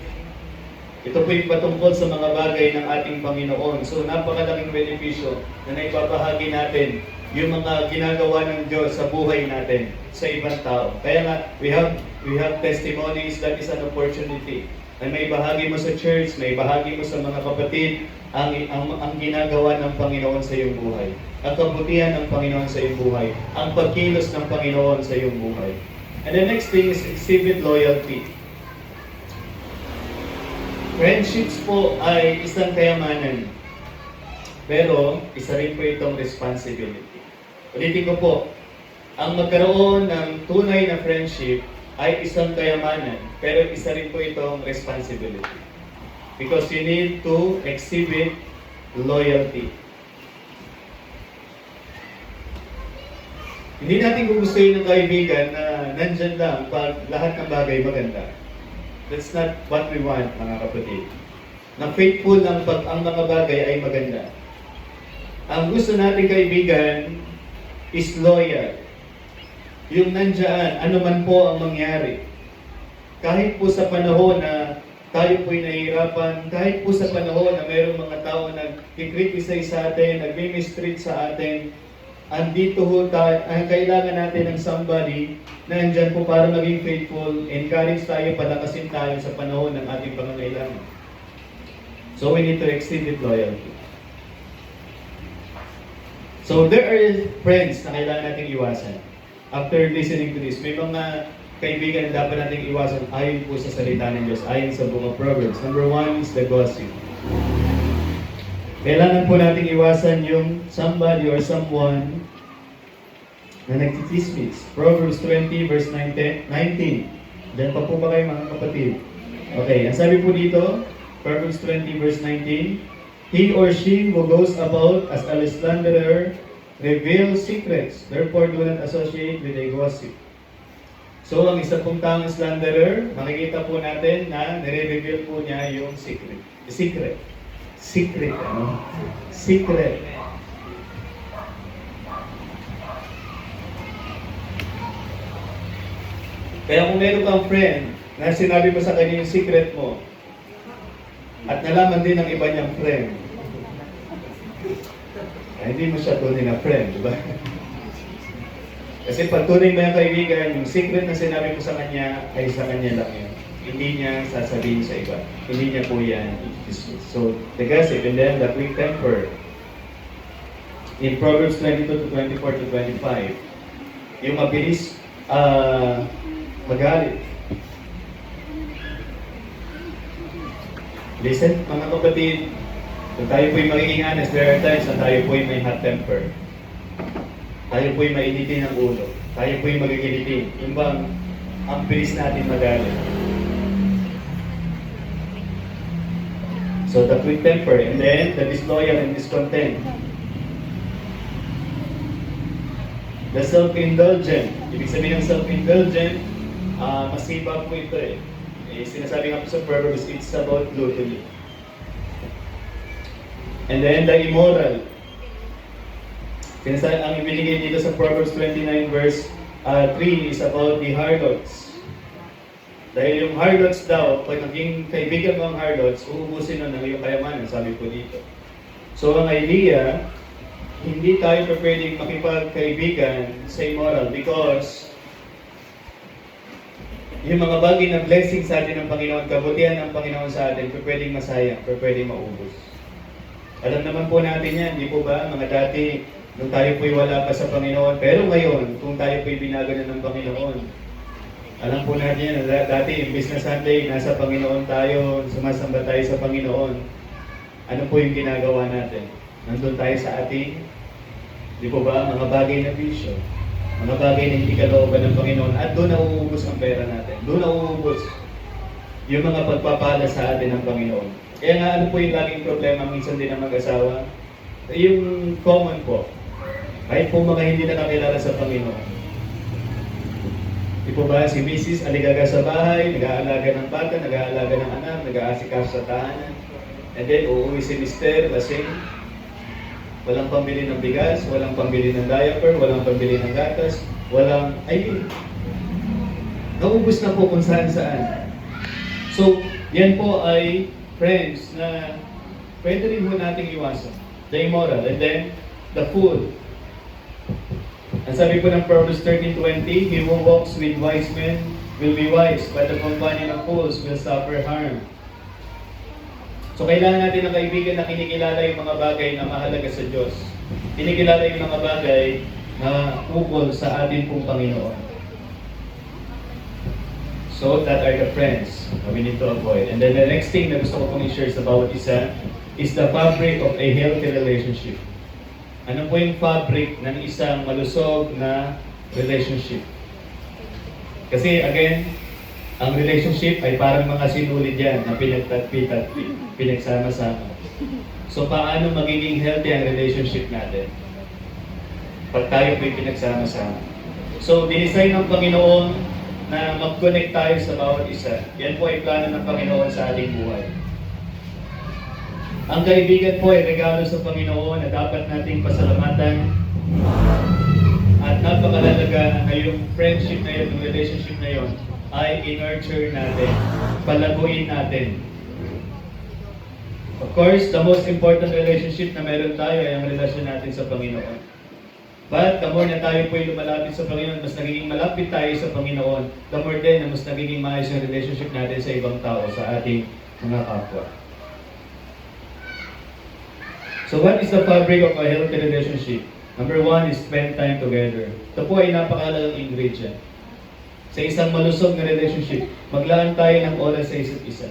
Ito po yung patungkol sa mga bagay ng ating Panginoon. So napakalaking benepisyo na naibabahagi natin yung mga ginagawa ng Diyos sa buhay natin, sa ibang tao. Kaya nga, we have testimonies, that is an opportunity. Na may bahagi mo sa church, may bahagi mo sa mga kapatid, ang ginagawa ng Panginoon sa iyong buhay. Ang kabutihan ng Panginoon sa iyong buhay. Ang pagkilos ng Panginoon sa iyong buhay. And the next thing is exhibit loyalty. Friendships po ay isang kayamanan. Pero, isa rin po itong responsibility. Ulitin ko po, ang magkaroon ng tunay na friendship ay isang kayamanan, pero isa rin po itong responsibility. Because you need to exhibit loyalty. Hindi natin gugustuhin ng kaibigan na nandyan lang pag lahat ng bagay maganda. That's not what we want, mga kapatid. Na faithful lang pag ang mga bagay ay maganda. Ang gusto nating kaibigan is loyal. Yung nandyan, ano man po ang mangyari. Kahit po sa panahon na tayo po'y nahihirapan, kahit po sa panahon na mayroong mga tao nag-criticize sa atin, nag-mistreat sa atin, andito ho tayo, kailangan natin ng somebody na nandyan po para maging faithful, encourage tayo, palakasin tayo sa panahon ng ating pangangailangan. So we need to exhibit loyalty. So there are friends na kailangan nating iwasan. After listening to this, may mga kaibigan na dapat nating iwasan ayon po sa salita ng Diyos, ayon sa Book of Proverbs. Number 1 is the gossip. Kailangan po nating iwasan yung somebody or someone na nagtitismis. Proverbs 20 verse 19. Diyan pa po ba kayo mga kapatid? Okay, ang sabi po dito, Proverbs 20 verse 19, he or she who goes about as a slanderer reveals secrets, therefore do not associate with a gossip. So, ang isa pong taong slanderer, makikita po natin na nire-reveal po niya yung secret. Secret. Secret, ano? Secret. Kaya kung meron kang friend na sinabi mo sa kanya yung secret mo, at nalaman din ng iba niyang friend, ay hindi mo siya tunay na friend, di ba? Kasi pag tunay mo yung kaibigan, yung secret na sinabi mo sa kanya, ay sa kanya lang yun. Hindi niya sasabihin sa iba. Hindi niya po yan i-dismiss. So, the gossip, and then the quick temper. In Proverbs 22 to 24 to 25, yung mabilis magalit. Listen, mga kapatid, kung tayo po'y magiging honest, there are times na tayo po'y may hot temper. Tayo po'y mainitin ang ulo. Tayo po'y magigilitin. Yung bang, ang bilis natin magalit. So the quick temper, and then the disloyal and discontent. The self-indulgent. Ibig sabihin ng self-indulgent, masibag po ito eh. Sinasabi nga po sa Proverbs, it's about gluttony. And then the immoral. Ang ibinigay dito sa Proverbs 29 verse 3 is about the harlots. Dahil yung harlots daw, pag naging kaibigan mo ang harlots, uubusin na ng iyong kayamanan, sabi po dito. So ang idea, hindi tayo pwedeng makipagkaibigan sa immoral because yung mga bagay na blessing sa atin ng Panginoon, kabutihan ng Panginoon sa atin, pwedeng masayang, pwedeng maubos. Alam naman po natin yan, di po ba? Mga dati, nung tayo po'y wala pa sa Panginoon, pero ngayon, kung tayo po'y binago na ng Panginoon, alam po natin yan, dati, imbis na Sunday, nasa Panginoon tayo, sumasamba tayo sa Panginoon, ano po yung ginagawa natin? Nandun tayo sa ating, di po ba, mga bagay na bisyo, mga bagay na hindi kalooban ng Panginoon, at doon nauubos ang pera natin. Doon nauubos yung mga pagpapala sa atin ng Panginoon. Kaya nga, ano po yung laging problema minsan din ng mag-asawa? Yung common po, kahit po mga hindi na nakilala sa Panginoon. Di po ba, si Mrs. aligaga sa bahay, nag-aalaga ng bata, nag-aalaga ng anak, nag-aasikaso sa tahanan. And then, uuwi si Mr. lasing, walang pambili ng bigas, walang pambili ng diaper, walang pambili ng gatas, naubos na po kung saan-saan. So, yan po ay friends na pwede rin po nating iwasan. The immoral, and then, the fool. Ang sabi po ng Proverbs 13:20, he who walks with wise men will be wise, but the companion of fools will suffer harm. So kailangan natin ng kaibigan na kinikilala yung mga bagay na mahalaga sa Diyos. Kinikilala yung mga bagay na ukol sa ating pong Panginoon. So that are the friends that we need to avoid. And then the next thing na gusto ko pong i-share sa bawat isa is the fabric of a healthy relationship. Ano po yung fabric ng isang malusog na relationship? Kasi again, ang relationship ay parang mga sinulid yan na pinagtatpi-tatpi, pinagsama-sama. So paano magiging healthy ang relationship natin? Pag tayo po'y pinagsama-sama. So dinesign ng Panginoon na mag-connect tayo sa bawat isa. Yan po ay plano ng Panginoon sa ating buhay. Ang kaibigan po ay regalo sa Panginoon na dapat nating pasalamatan. At napakalalaga na yung friendship na yun, yung relationship na yun, ay i-nurture natin, palaguin natin. Of course, the most important relationship na meron tayo ay ang relasyon natin sa Panginoon. But the more na tayo po ay lumalapit sa Panginoon, mas nagiging malapit tayo sa Panginoon, the more din na mas nagiging maayos yung relationship natin sa ibang tao, sa ating mga kapwa. So what is the fabric of a healthy relationship? Number one is spend time together. Ito po ay napakahalagang ingredient. Sa isang malusog na relationship, maglaan tayo ng oras sa isa't isa.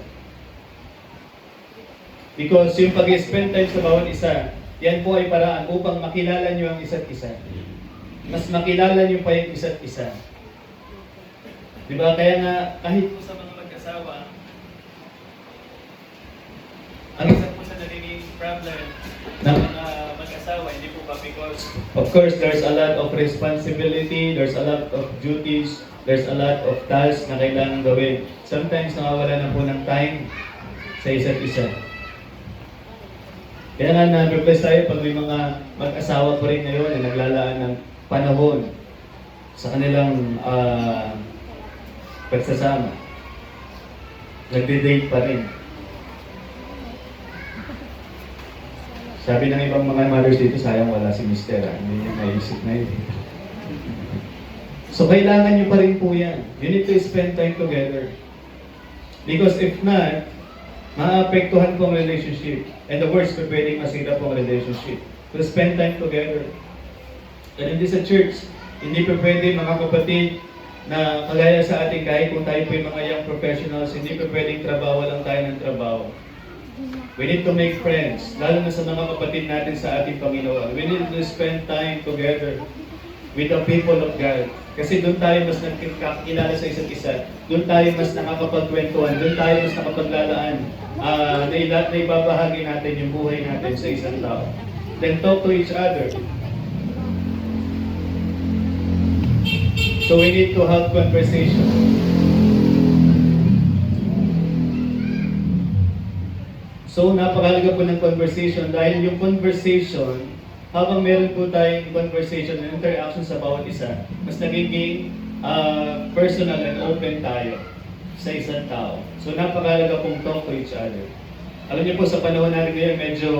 Because yung pag-spend time sa bawat isa, yan po ay paraan upang makilala nyo ang isa't isa. Mas makilala nyo pa yung isa't isa. Diba? Kaya nga, kahit po sa mga mag-asawa, ang isa po sa nagiging problem ng mga mag-asawa, hindi po ba because, of course, there's a lot of responsibility, there's a lot of duties, there's a lot of tasks na kailangan gawin. Sometimes nakawala na po ng time sa isa't isa. Kaya nga na-request tayo pag may mga mag-asawa pa rin ngayon na naglalaan ng panahon sa kanilang pagsasama. Nagde-date pa rin. Sabi ng ibang mga mothers dito, sayang wala si Mr. Hindi niya naisip na yun. So, kailangan nyo pa rin po yan. You need to spend time together. Because if not, maapektuhan po ang relationship. And the worst, pwedeng masira po ang relationship. To spend time together. And hindi sa church, hindi pa pwede mga kapatid na kagaya sa ating kahit kung tayo po yung mga young professionals, hindi pa pwedeng trabaho lang tayo ng trabaho. We need to make friends, lalo na sa mga kapatid natin sa ating Panginoon. We need to spend time together. with the people of God. Kasi doon tayo mas nagkakilala sa isa't isa. Doon tayo mas nakakapagkwentuhan. Doon tayo mas nakapaglalaan. Naibabahagi natin yung buhay natin sa isang tao. Then talk to each other. So we need to have conversation. So napakahalaga po ng conversation dahil yung conversation, habang meron po tayong conversation and interaction sa bawat isa, mas nagiging personal and open tayo sa isang tao. So napakahalaga pong talk to each other. Alam niyo po sa panahon natin ngayon, medyo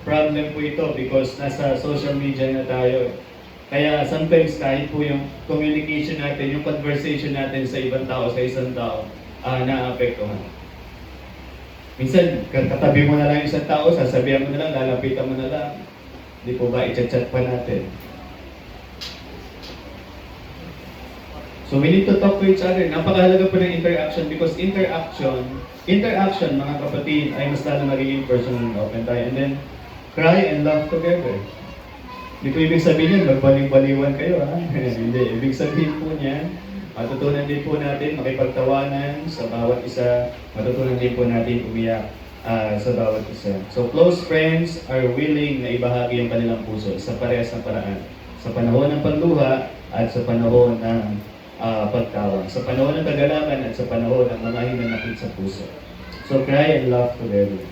problem po ito because nasa social media na tayo. Kaya sometimes kahit po yung communication natin, yung conversation natin sa ibang tao, sa isang tao, naapektuhan. Minsan, katabi mo na lang yung isang tao, sasabihan mo na lang, lalapitan mo na lang. Hindi po ba, i-chat pa natin. So we need to talk to each other. Napakahalaga po ng interaction because interaction mga kapatid, ay mas lalo magiging personal and open tayo. And then, cry and laugh together. Hindi po ibig sabihin yan, magbaliw-baliwan kayo ha. Hindi, ibig sabihin po niyan, matutunan din po natin makipagtawanan sa bawat isa, matutunan din po natin umiyak sa bawat isa. So close friends are willing na ibahagi ang kanilang puso sa parehas na paraan. Sa panahon ng pagluha at sa panahon ng pagtawa. Sa panahon ng kagalakan at sa panahon ng mga hinanakit sa puso. So cry and laugh together.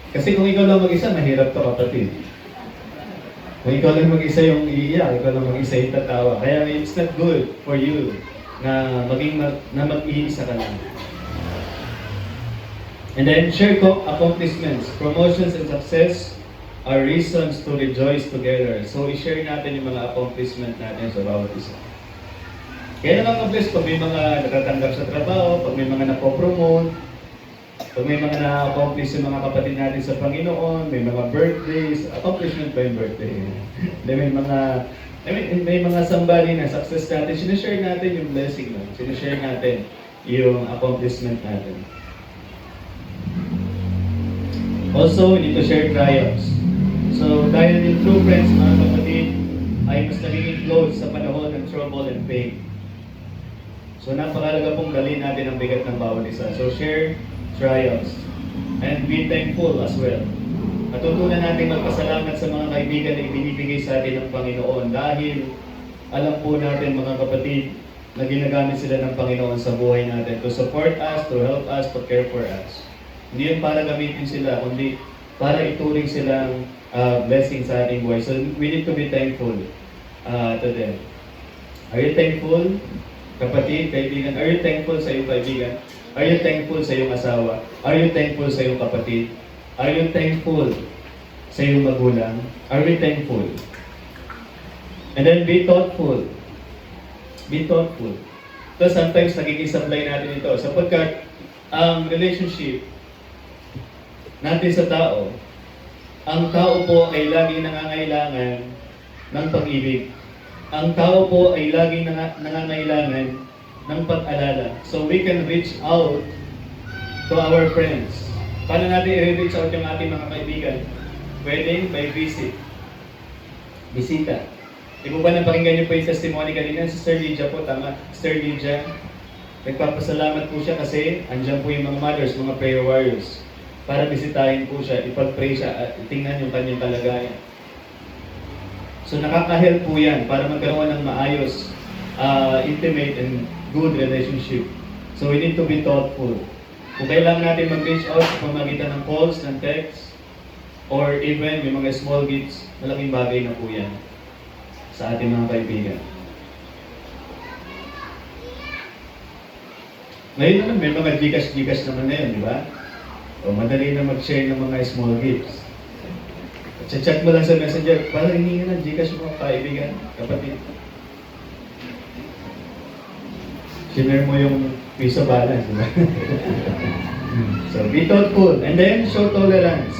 Kasi kung ikaw lang mag-isa, mahirap to kapatid. Kung ikaw lang mag-isa yung iiyak, ikaw lang mag-isa yung tatawa. Kaya it's not good for you na mag-iisa ka lang. And then share accomplishments. Promotions and success are reasons to rejoice together. So i-share natin yung mga accomplishment natin sa bawat isa. Kaya nakaka-bless pag may mga natatanggap sa trabaho, pag may mga napopromote, pag may mga na-accomplish yung mga kapatid natin sa Panginoon, may mga birthdays, accomplishment ba yung birthday? May mga somebody na success natin, sinashare natin yung blessing mo, sinashare natin yung accomplishment natin. Also, we need to share triumphs. So, dahil yung true friends, mga kapatid, ay mas nagiging close sa panahon ng trouble and pain. So, napakalaga pong dalhin natin ang bigat ng bawat isa. So, share triumphs. And be thankful as well. Matutunan natin magpasalamat sa mga kaibigan na ibinibigay sa atin ng Panginoon dahil alam po natin mga kapatid na ginagamit sila ng Panginoon sa buhay natin to support us, to help us, to care for us. Hindi yun para gamitin sila, kundi para ituring silang blessing sa ating buhay. So we need to be thankful to them. Are you thankful, kapatid, kaibigan? Are you thankful sa iyong kaibigan? Are you thankful sa iyong asawa? Are you thankful sa iyong kapatid? Are you thankful sa iyong magulang? Are we thankful? And then be thoughtful. Be thoughtful. So sometimes nagiging supply natin ito sapagkat ang relationship natin sa tao, ang tao po ay laging nangangailangan ng pag-ibig. Ang tao po ay laging nangangailangan ng pag-alala. So we can reach out to our friends. Paano natin i-reach out yung ating mga kaibigan? Pwedeng by visit. Bisita. Di po ba napakinggan niyo po yung testimony kanina? Si Sister Lydia po, tama? Sister Lydia, nagpapasalamat po siya kasi andyan po yung mga mothers, mga prayer warriors. Para bisitahin po siya, ipag-pray siya at tingnan yung kanyang kalagayan. So nakaka-help po yan para magkaroon ng maayos, intimate and good relationship. So we need to be thoughtful. Kung kailangan natin mag-reach out sa pamagitan ng calls, ng texts, or even yung mga small gifts, malaking bagay na po yan sa ating mga kaibigan. Ngayon naman, may mga Gcash naman na yun, di ba? O madali na mag-share ng mga small gifts. Chat mo lang sa messenger, para hiningi ng Gcash mo, kaibigan, kapatid. Share mo yung piso balance, di ba? So, be thoughtful. And then, show tolerance.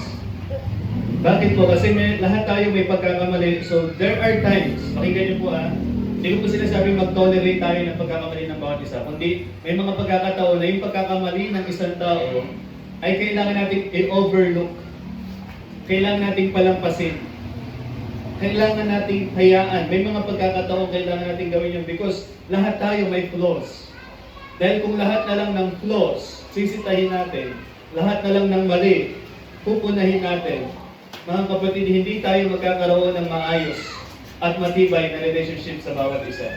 Bakit po? Kasi lahat tayo may pagkakamali. So, there are times, pakinggan niyo po hindi ko po sinasabi mag-tolerate tayo ng pagkakamali ng bawat isa. Kundi, may mga pagkakataon na yung pagkakamali ng isang tao ay kailangan natin i-overlook. Kailangan natin palampasin. kailangan nating hayaan. May mga pagkakataon kailangan nating gawin yun because lahat tayo may flaws. Dahil kung lahat na lang ng flaws, sisitahin natin, lahat na lang ng mali, pupunahin natin, mga kapatid, hindi tayo magkakaroon ng maayos at matibay na relationship sa bawat isa.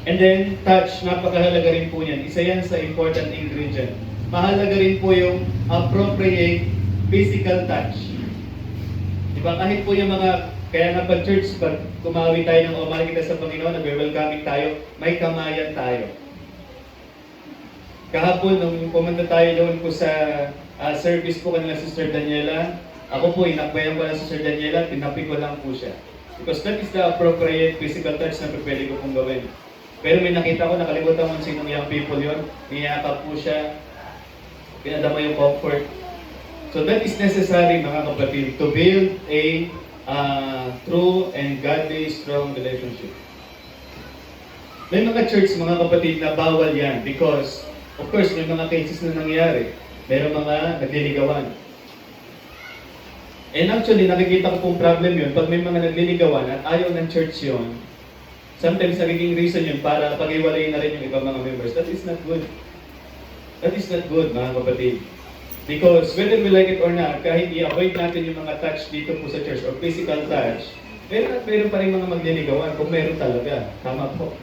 And then, touch, napakahalaga rin po yan. Isa yan sa important ingredient. Mahalaga rin po yung appropriate physical touch. Diba? Kahit po yung mga, kaya nga pag church, pag kumawi tayo ng umali kita sa Panginoon, nag-welcoming tayo, may kamayan tayo. Kahapon, nung pumunta tayo doon po sa service po kanila Sister Daniela, ako po, inakbayan ko lang si Sister Daniela, tinapi ko lang po siya. Because that is the appropriate physical touch na pwede ko pong gawin. Pero may nakita ko, nakalimutan mo sinong young people yon, niyakap po siya, pinadama yung comfort. So that is necessary, mga kapatid, to build a true and godly, strong relationship. May mga church, mga kapatid, na bawal yan because, of course, may mga cases na nangyari. Meron mga nagliligawan. And actually, nakikita ko pong problem yun. Pag may mga nagliligawan at ayaw ng church yun, sometimes nagiging reason yun para pag-iwalayin na rin yung ibang mga members. That is not good. That is not good, mga kapatid. Because whether we like it or not, kahit i-avoid natin yung mga touch dito po sa church or physical touch, meron pa rin mga magliligawan kung meron talaga. Tama po.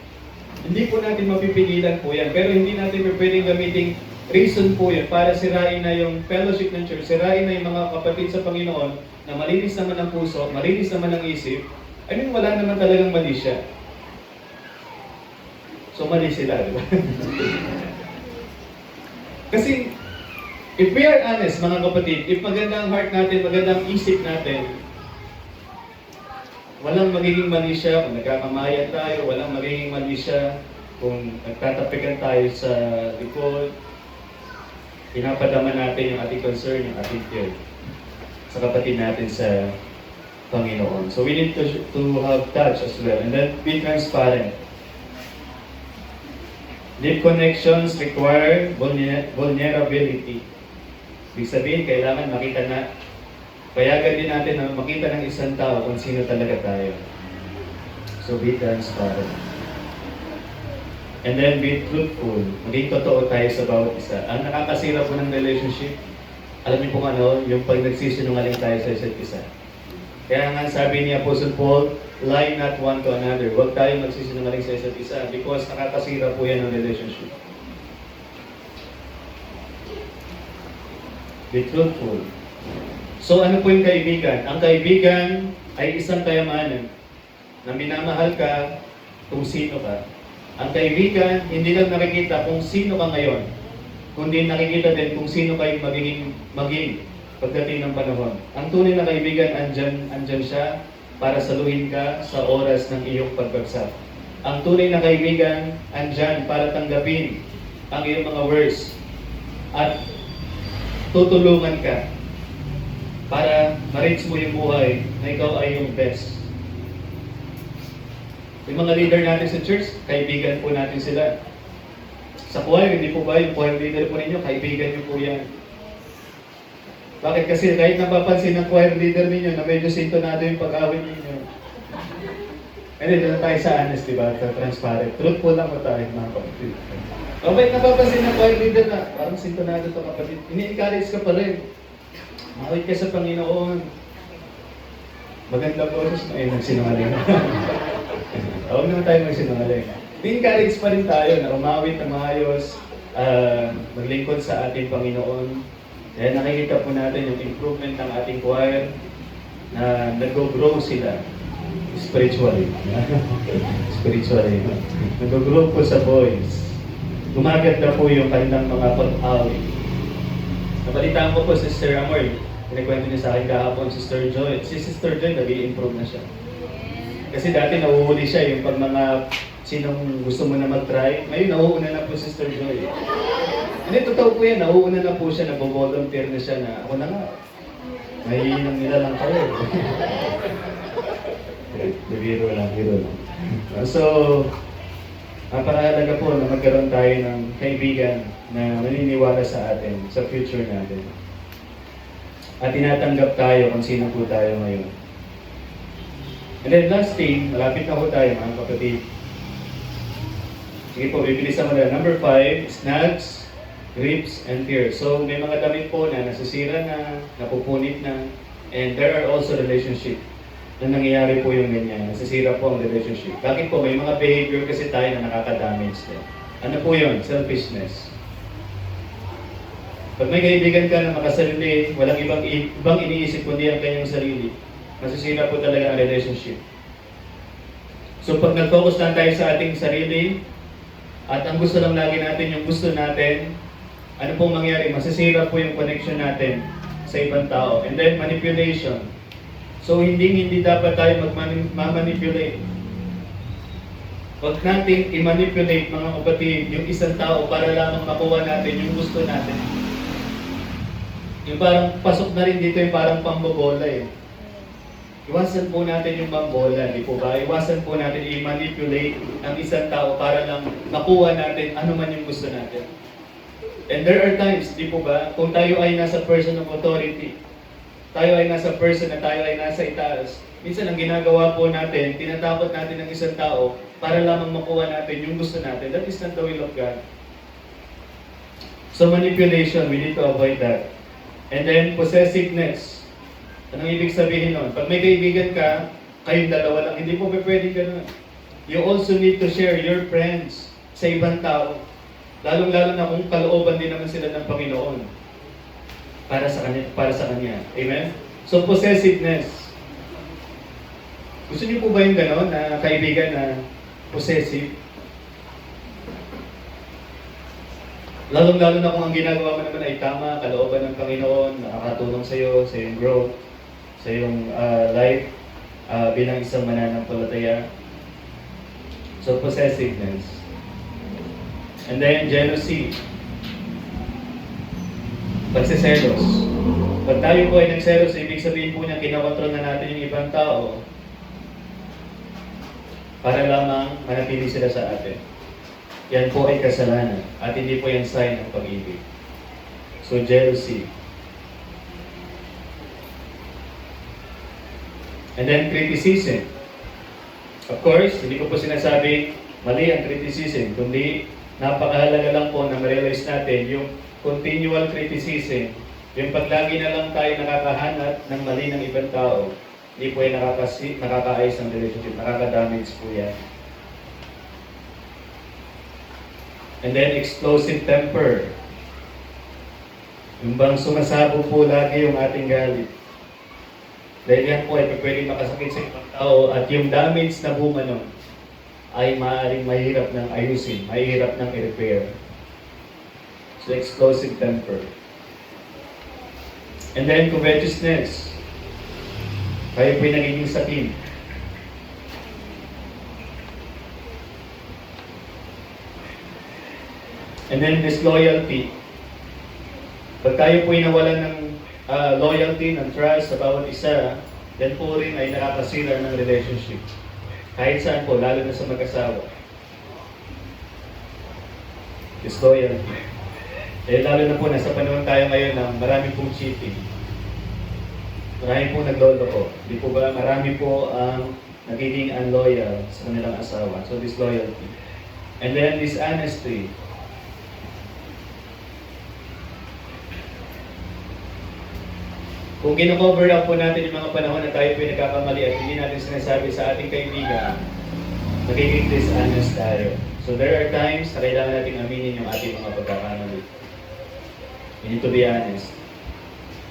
Hindi po natin mapipigilan po yan. Pero hindi natin pwedeng gamitin reason po yan para sirain na yung fellowship ng church, sirain na yung mga kapatid sa Panginoon na malinis naman ang puso, malinis naman ang isip. I mean, wala naman talagang mali siya. So, mali sila, di ba? Kasi, if we are honest, mga kapatid, if maganda ang heart natin, maganda ang isip natin, walang magiging mali siya kung nagkakamayan tayo, walang magiging mali siya kung nagtatapikan tayo sa likod, pinapadama natin yung ating concern, yung ating fear sa kapatid natin sa Panginoon. So we need to have touch as well, and then be transparent. Deep connections require vulnerability. Ibig sabihin, kailangan makita na, payagan din natin na makita ng isang tao kung sino talaga tayo. So be transparent. And then be truthful. Maging totoo tayo sa bawat isa. Ang nakakasira po ng relationship, alam niyo po ano, yung pag nagsisinungaling tayo sa isa't isa. Kaya nga sabi ni Apostle Paul, lie not one to another. Huwag tayo magsisinungaling sa isa't isa because nakakasira po yan ng relationship. Be truthful. So ano po yung kaibigan? Ang kaibigan ay isang kayamanan na minamahal ka kung sino ka. Ang kaibigan, hindi lang nakikita kung sino ka ngayon, kundi nakikita din kung sino kayo maging pagdating ng panahon. Ang tunay na kaibigan, andyan siya para saluhin ka sa oras ng iyong pagbagsak. Ang tunay na kaibigan, andyan para tanggapin ang iyong mga words at tutulungan ka para ma-reach mo yung buhay na ikaw ay yung best. Yung mga leader natin sa church, kaibigan po natin sila. Sa choir, hindi po ba yung choir leader po ninyo, kaibigan niyo po yan. Bakit? Kasi kahit napapansin ng choir leader ninyo na medyo sintonado yung pag-awit ninyo. Hindi, doon tayo sa honest, diba? Transparent. Truthful lang po tayo, mga kapatid. O kahit napapansin ng choir leader na parang sintonado to kapatid, ini-encourage ka pa rin. Mawit ka sa Panginoon. Maganda po, ay nagsinungaling. Huwag naman tayo magsinungaling. I-encourage pa rin tayo na umawit na maayos, maglingkod sa ating Panginoon. Kaya nakikita po natin yung improvement ng ating choir na nag-grow sila spiritually. Spiritually. Nag-grow po sa voice. Gumaganda po yung kanilang mga pag-awit. Nabalitaan ko po si Sister Amoy. Pinakwento niya sa akin kahapon, Sister Joy. Si Sister Joy, nag-i-improve na siya. Kasi dati nahuhuli siya yung pag mga sinong gusto mo na mag-try. Ngayon, nahuuna na po Sister Joy. Hindi, totoo po yan. Nahuuna na po siya, nag-volunteer na siya na ako na nga. Mahihinang nila lang kayo. Biro lang. So, napakahalaga po na magkaroon tayo ng kaibigan na maniniwala sa atin, sa future natin. At tinatanggap tayo kung sino po tayo ngayon. And then last thing, malapit na po tayo mga kapatid. Sige po, bibilisan ko na. Number 5, snags, grips, and tears. So may mga damit po na nasisira na, napupunit na, and there are also relationship na nangyayari po yung ganyan. Nasisira po ang relationship. Bakit po? May mga behavior kasi tayo na nakaka-damage din. Ano po yun? Selfishness. Pag may kaibigan ka na makasarili, walang ibang iniisip kundi ang kanyang sarili, masisira po talaga ang relationship. So pag nag-focus lang tayo sa ating sarili, at ang gusto lang lagi natin yung gusto natin, ano pong mangyari? Masisira po yung connection natin sa ibang tao. And then manipulation. So hindi dapat tayo mag-manipulate. Huwag natin i-manipulate mga kapatid yung isang tao para lamang makuha natin yung gusto natin. Yung parang pasok na rin dito yung parang pambobola eh. Iwasan po natin yung pambola, di po ba? Iwasan po natin i-manipulate ang isang tao para lang makuha natin ano man yung gusto natin. And there are times, di po ba, kung tayo ay nasa person of authority, tayo ay nasa person na tayo ay nasa itaas, minsan ang ginagawa po natin, tinatakot natin ng isang tao para lamang makuha natin yung gusto natin. That is not the will of God. So manipulation, we need to avoid that. And then possessiveness. Anong ibig sabihin nun? Pag may kaibigan ka, kayong dalawa lang, hindi po pwedeng ganun. You also need to share your friends sa ibang tao. Lalong-lalo na kung kalooban din naman sila ng Panginoon para sa kanya. Amen? So possessiveness. Gusto niyo po ba yung gano'n na kaibigan na possessive? Lalong-lalo na kung ang ginagawa mo naman ay tama, kalooban ng Panginoon, nakakatulong sa iyong growth, sa iyong life bilang isang mananampalataya. So, possessiveness. And then, jealousy. Pagsiselos. Pag tayo po ay nagselos, ibig sabihin po niya kinakontrol na natin yung ibang tao para lamang manatili sila sa atin. Yan po ay kasalanan at hindi po yan sign ng pag-ibig. So, jealousy. And then, criticism. Of course, hindi ko po sinasabi mali ang criticism, kundi napakahalaga lang po na ma-realize natin yung continual criticism, yung paglagi na lang tayo nakakahanap ng mali ng ibang tao, hindi po yan nakakaayos ng relationship, nakaka-damage po yan. And then, explosive temper. Yung bang sumasabog po lagi yung ating galit. Dahil yan po ay pwedeng makasakit sa ibang tao at yung damage na bunga nun ay maaaring mahirap ng ayusin, mahirap ng i-repair. So, explosive temper. And then, covetousness. Kayo po'y nagiging sakim. And then, disloyalty. Pag tayo po'y nawalan ng loyalty, ng trust sa bawat isa, yan po rin ay nakakasira ng relationship. Kahit saan po, lalo na sa mag-asawa. Disloyalty. Eh, lalo na po, nasa panahon tayo ngayon na marami pong cheating. Marami pong nagloloko. Di po ba, marami po ang nagiging unloyal sa kanilang asawa. So, disloyalty. And then, dishonesty. Kung kino-cover up po natin yung mga panahon na tayo po yung nagkakamali at hindi natin sinasabi sa ating kaibigan, magiging dishonest tayo. So there are times na kailangan natin aminin yung ating mga pagkakamali. We need to be honest.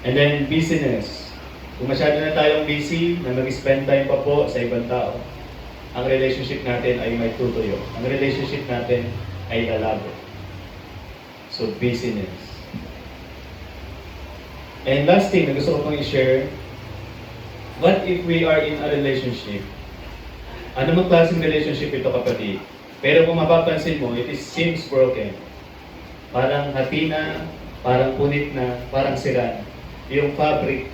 And then, busyness. Kung masyado na tayong busy, na mag-spend time pa po sa ibang tao, ang relationship natin ay may tutuyo. Ang relationship natin ay lalabo. So, busyness. And last thing na gusto ko pong i-share, what if we are in a relationship? Ano mang klaseng relationship ito, kapatid? Pero kung mapapansin mo, it seems broken. Parang hati na, parang punit na, parang sira. Yung fabric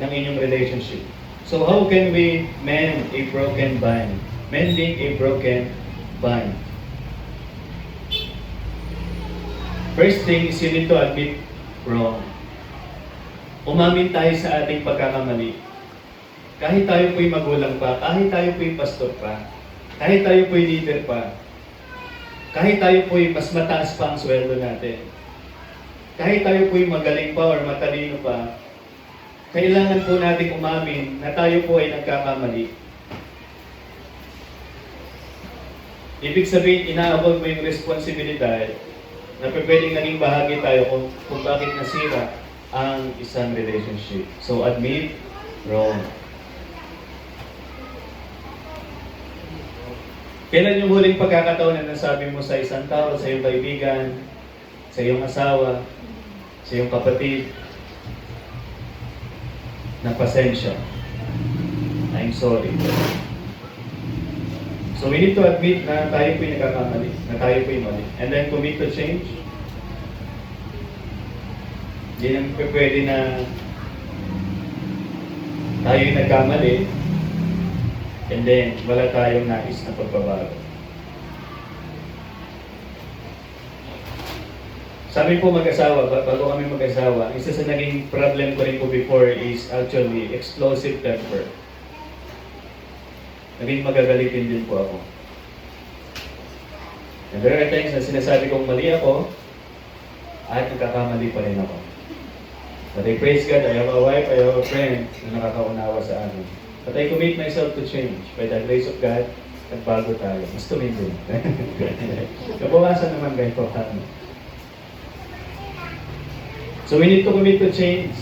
ng inyong relationship. So how can we mend a broken bond? Mending a broken bond. First thing is you need to admit wrong. Umamin tayo sa ating pagkakamali. Kahit tayo po'y magulang pa, kahit tayo po'y pastor pa, kahit tayo po'y leader pa, kahit tayo po'y mas mataas pa ang sweldo natin, kahit tayo po'y magaling pa or matalino pa, kailangan po nating umamin na tayo po ay nagkakamali. Ibig sabihin, inaabot mo yung responsibilidad na pwedeng naging bahagi tayo kung bakit nasira ang isang relationship. So, admit wrong. Kailan yung huling pagkakataon na nasabi mo sa isang tao, sa iyong kaibigan, sa iyong asawa, sa iyong kapatid, na pasensya, I'm sorry. So we need to admit na tayo po'y nagkakamali, na tayo po'y mali. And then commit to change. Hindi naman pwede na tayo'y nagkamali, and then wala tayong nais na pagbabago. Sa amin po mag-asawa, bago kami mag-asawa, isa sa naging problem ko rin po before is actually explosive temper. Naging magagalitin din po ako. And there are times na sinasabi kong mali ako, at nagkakamali pa rin ako. But I praise God, I have a wife, I have a friend na nakakaunawa sa akin. But I commit myself to change. By the grace of God, nagbago tayo. Mas tumindi. Kabawasan naman kahit pa paano. So we need to commit to change.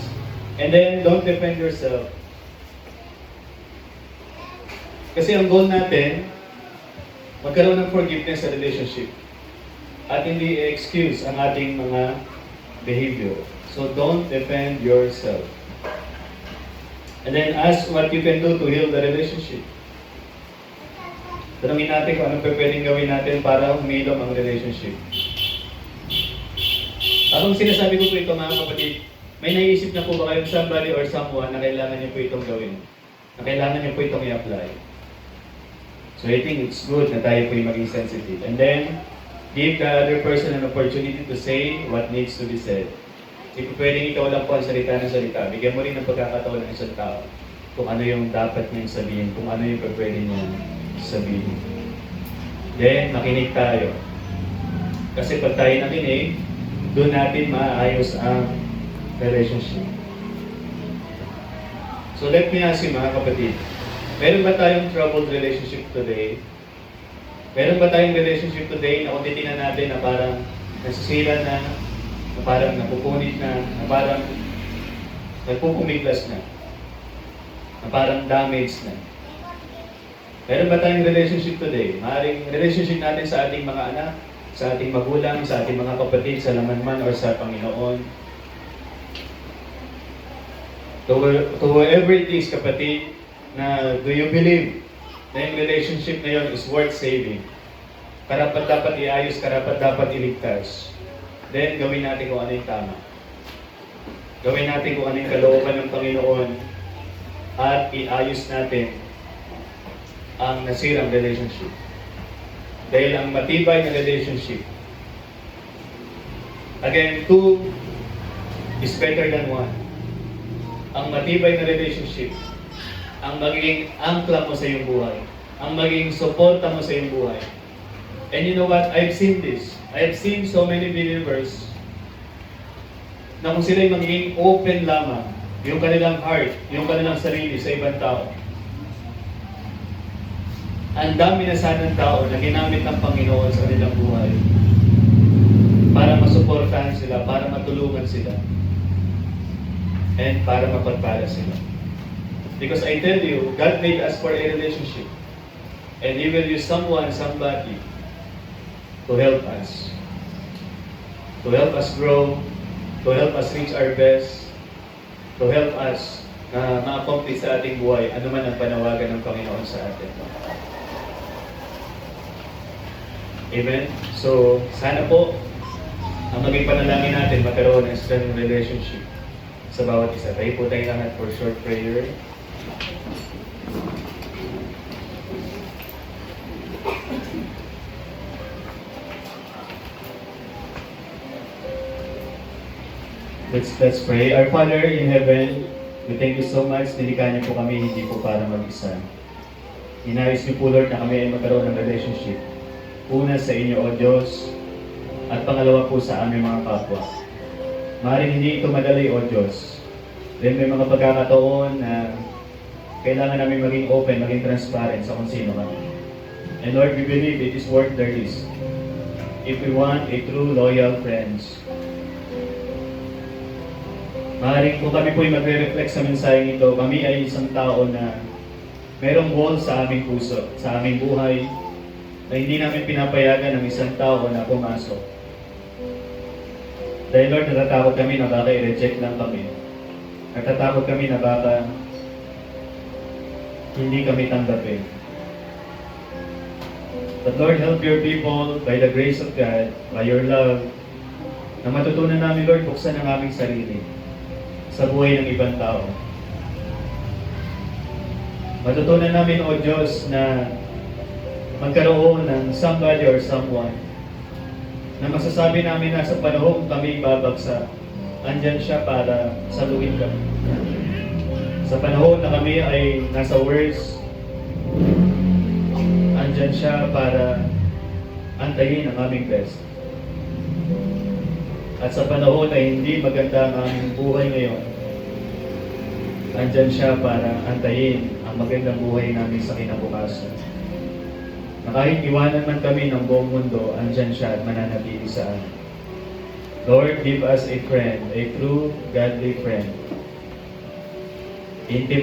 And then, don't defend yourself. Kasi ang goal natin, magkaroon ng forgiveness sa relationship. At hindi excuse ang ating mga behavior. So don't defend yourself. And then ask what you can do to heal the relationship. Tanungin natin kung anong pwedeng gawin natin para humilom ang relationship. Akong sinasabi ko po ito mga kapatid, may naiisip na po ba kayong somebody or someone na kailangan niyo po itong gawin? Na kailangan niyo po itong i-apply? So I think it's good na tayo po yung maging sensitive. And then, give the other person an opportunity to say what needs to be said. Hindi po pwedeng ikaw lang po ang salita ng salita. Bigyan mo rin ng pagkakataon ng isang tao kung ano yung dapat niyang sabihin, kung ano yung pwede niyang sabihin. Then, makinig tayo. Kasi pag tayo nakinig, doon natin maayos ang relationship. So let me ask you mga kapatid, meron ba tayong troubled relationship today? Meron ba tayong relationship today na kung titingnan natin na parang nasisira na parang napupunit na parang nagpupumiglas na parang damaged na? Meron ba tayong relationship today? Maaaring relationship natin sa ating mga anak, sa ating magulang, sa ating mga kapatid, sa laman man or sa Panginoon. To whoever it is, kapatid, na do you believe na yung relationship na yun is worth saving? Karapat dapat iayos, karapat dapat iligtas. Then, gawin natin kung ano yung tama. Gawin natin kung ano yung kalooban ng Panginoon at iayos natin ang nasirang relationship. Dahil ang matibay na relationship, again, two is better than one. Ang matibay na relationship, ang magiging angkla mo sa iyong buhay, ang magiging suporta mo sa iyong buhay. And you know what? I've seen this. I've seen so many believers na kung sila'y magiging open lamang, yung kanilang heart, yung kanilang sarili sa ibang tao. Ang dami na sana ng tao na ginamit ng Panginoon sa kanilang buhay para masuportahan sila, para matulungan sila, and para mapagpala sila. Because I tell you, God made us for a relationship. And He will use someone, somebody, to help us. To help us grow, to help us reach our best, to help us na ma-accomplish sa ating buhay, ano man ang panawagan ng Panginoon sa atin. Amen? So, sana po, ang maging panalangin natin, magkaroon ng strong relationship sa bawat isa. Tayo po tayo lahat for short prayer. Let's pray. Our Father in heaven, We thank you so much. Nilikha niyo po kami, hindi po para mag-isa. Inayos niyo po, Lord, na kami ay magkaroon ng relationship. Una sa inyo, O Diyos, at pangalawa po sa aming mga kapwa. Maaaring hindi ito madali, O Diyos. Then may mga pagkakataon na kailangan namin maging open, maging transparent sa kung sino kami. And Lord, we believe it is worth the risk. If we want a true, loyal friends. Maaaring kung kami po ay magre-reflect sa mensaheng ito, kami ay isang tao na merong wall sa aming puso, sa aming buhay, na hindi namin pinapayagan ng isang tao na pumasok. Dahil Lord, natatakot kami na baka i-reject lang kami. Natatakot kami na baka hindi kami tanggapin. But Lord, help your people by the grace of God, by your love, na matutunan namin, Lord, buksan ang aming sarili sa buhay ng ibang tao. Matutunan namin, O Diyos, na magkaroon ng somebody or someone na masasabi namin na sa panahong kami babagsak, andyan siya para saluhin kami. Sa panahon na kami ay nasa worst, andyan siya para antayin ang aming best. At sa panahon na hindi maganda ang aming buhay ngayon, andyan siya para antayin ang magandang buhay namin sa kinabukasan. Na kahit iwanan man kami ng buong mundo, andyan siya at mananatili sa amin. Lord, give us a friend, a true, godly friend. Intimate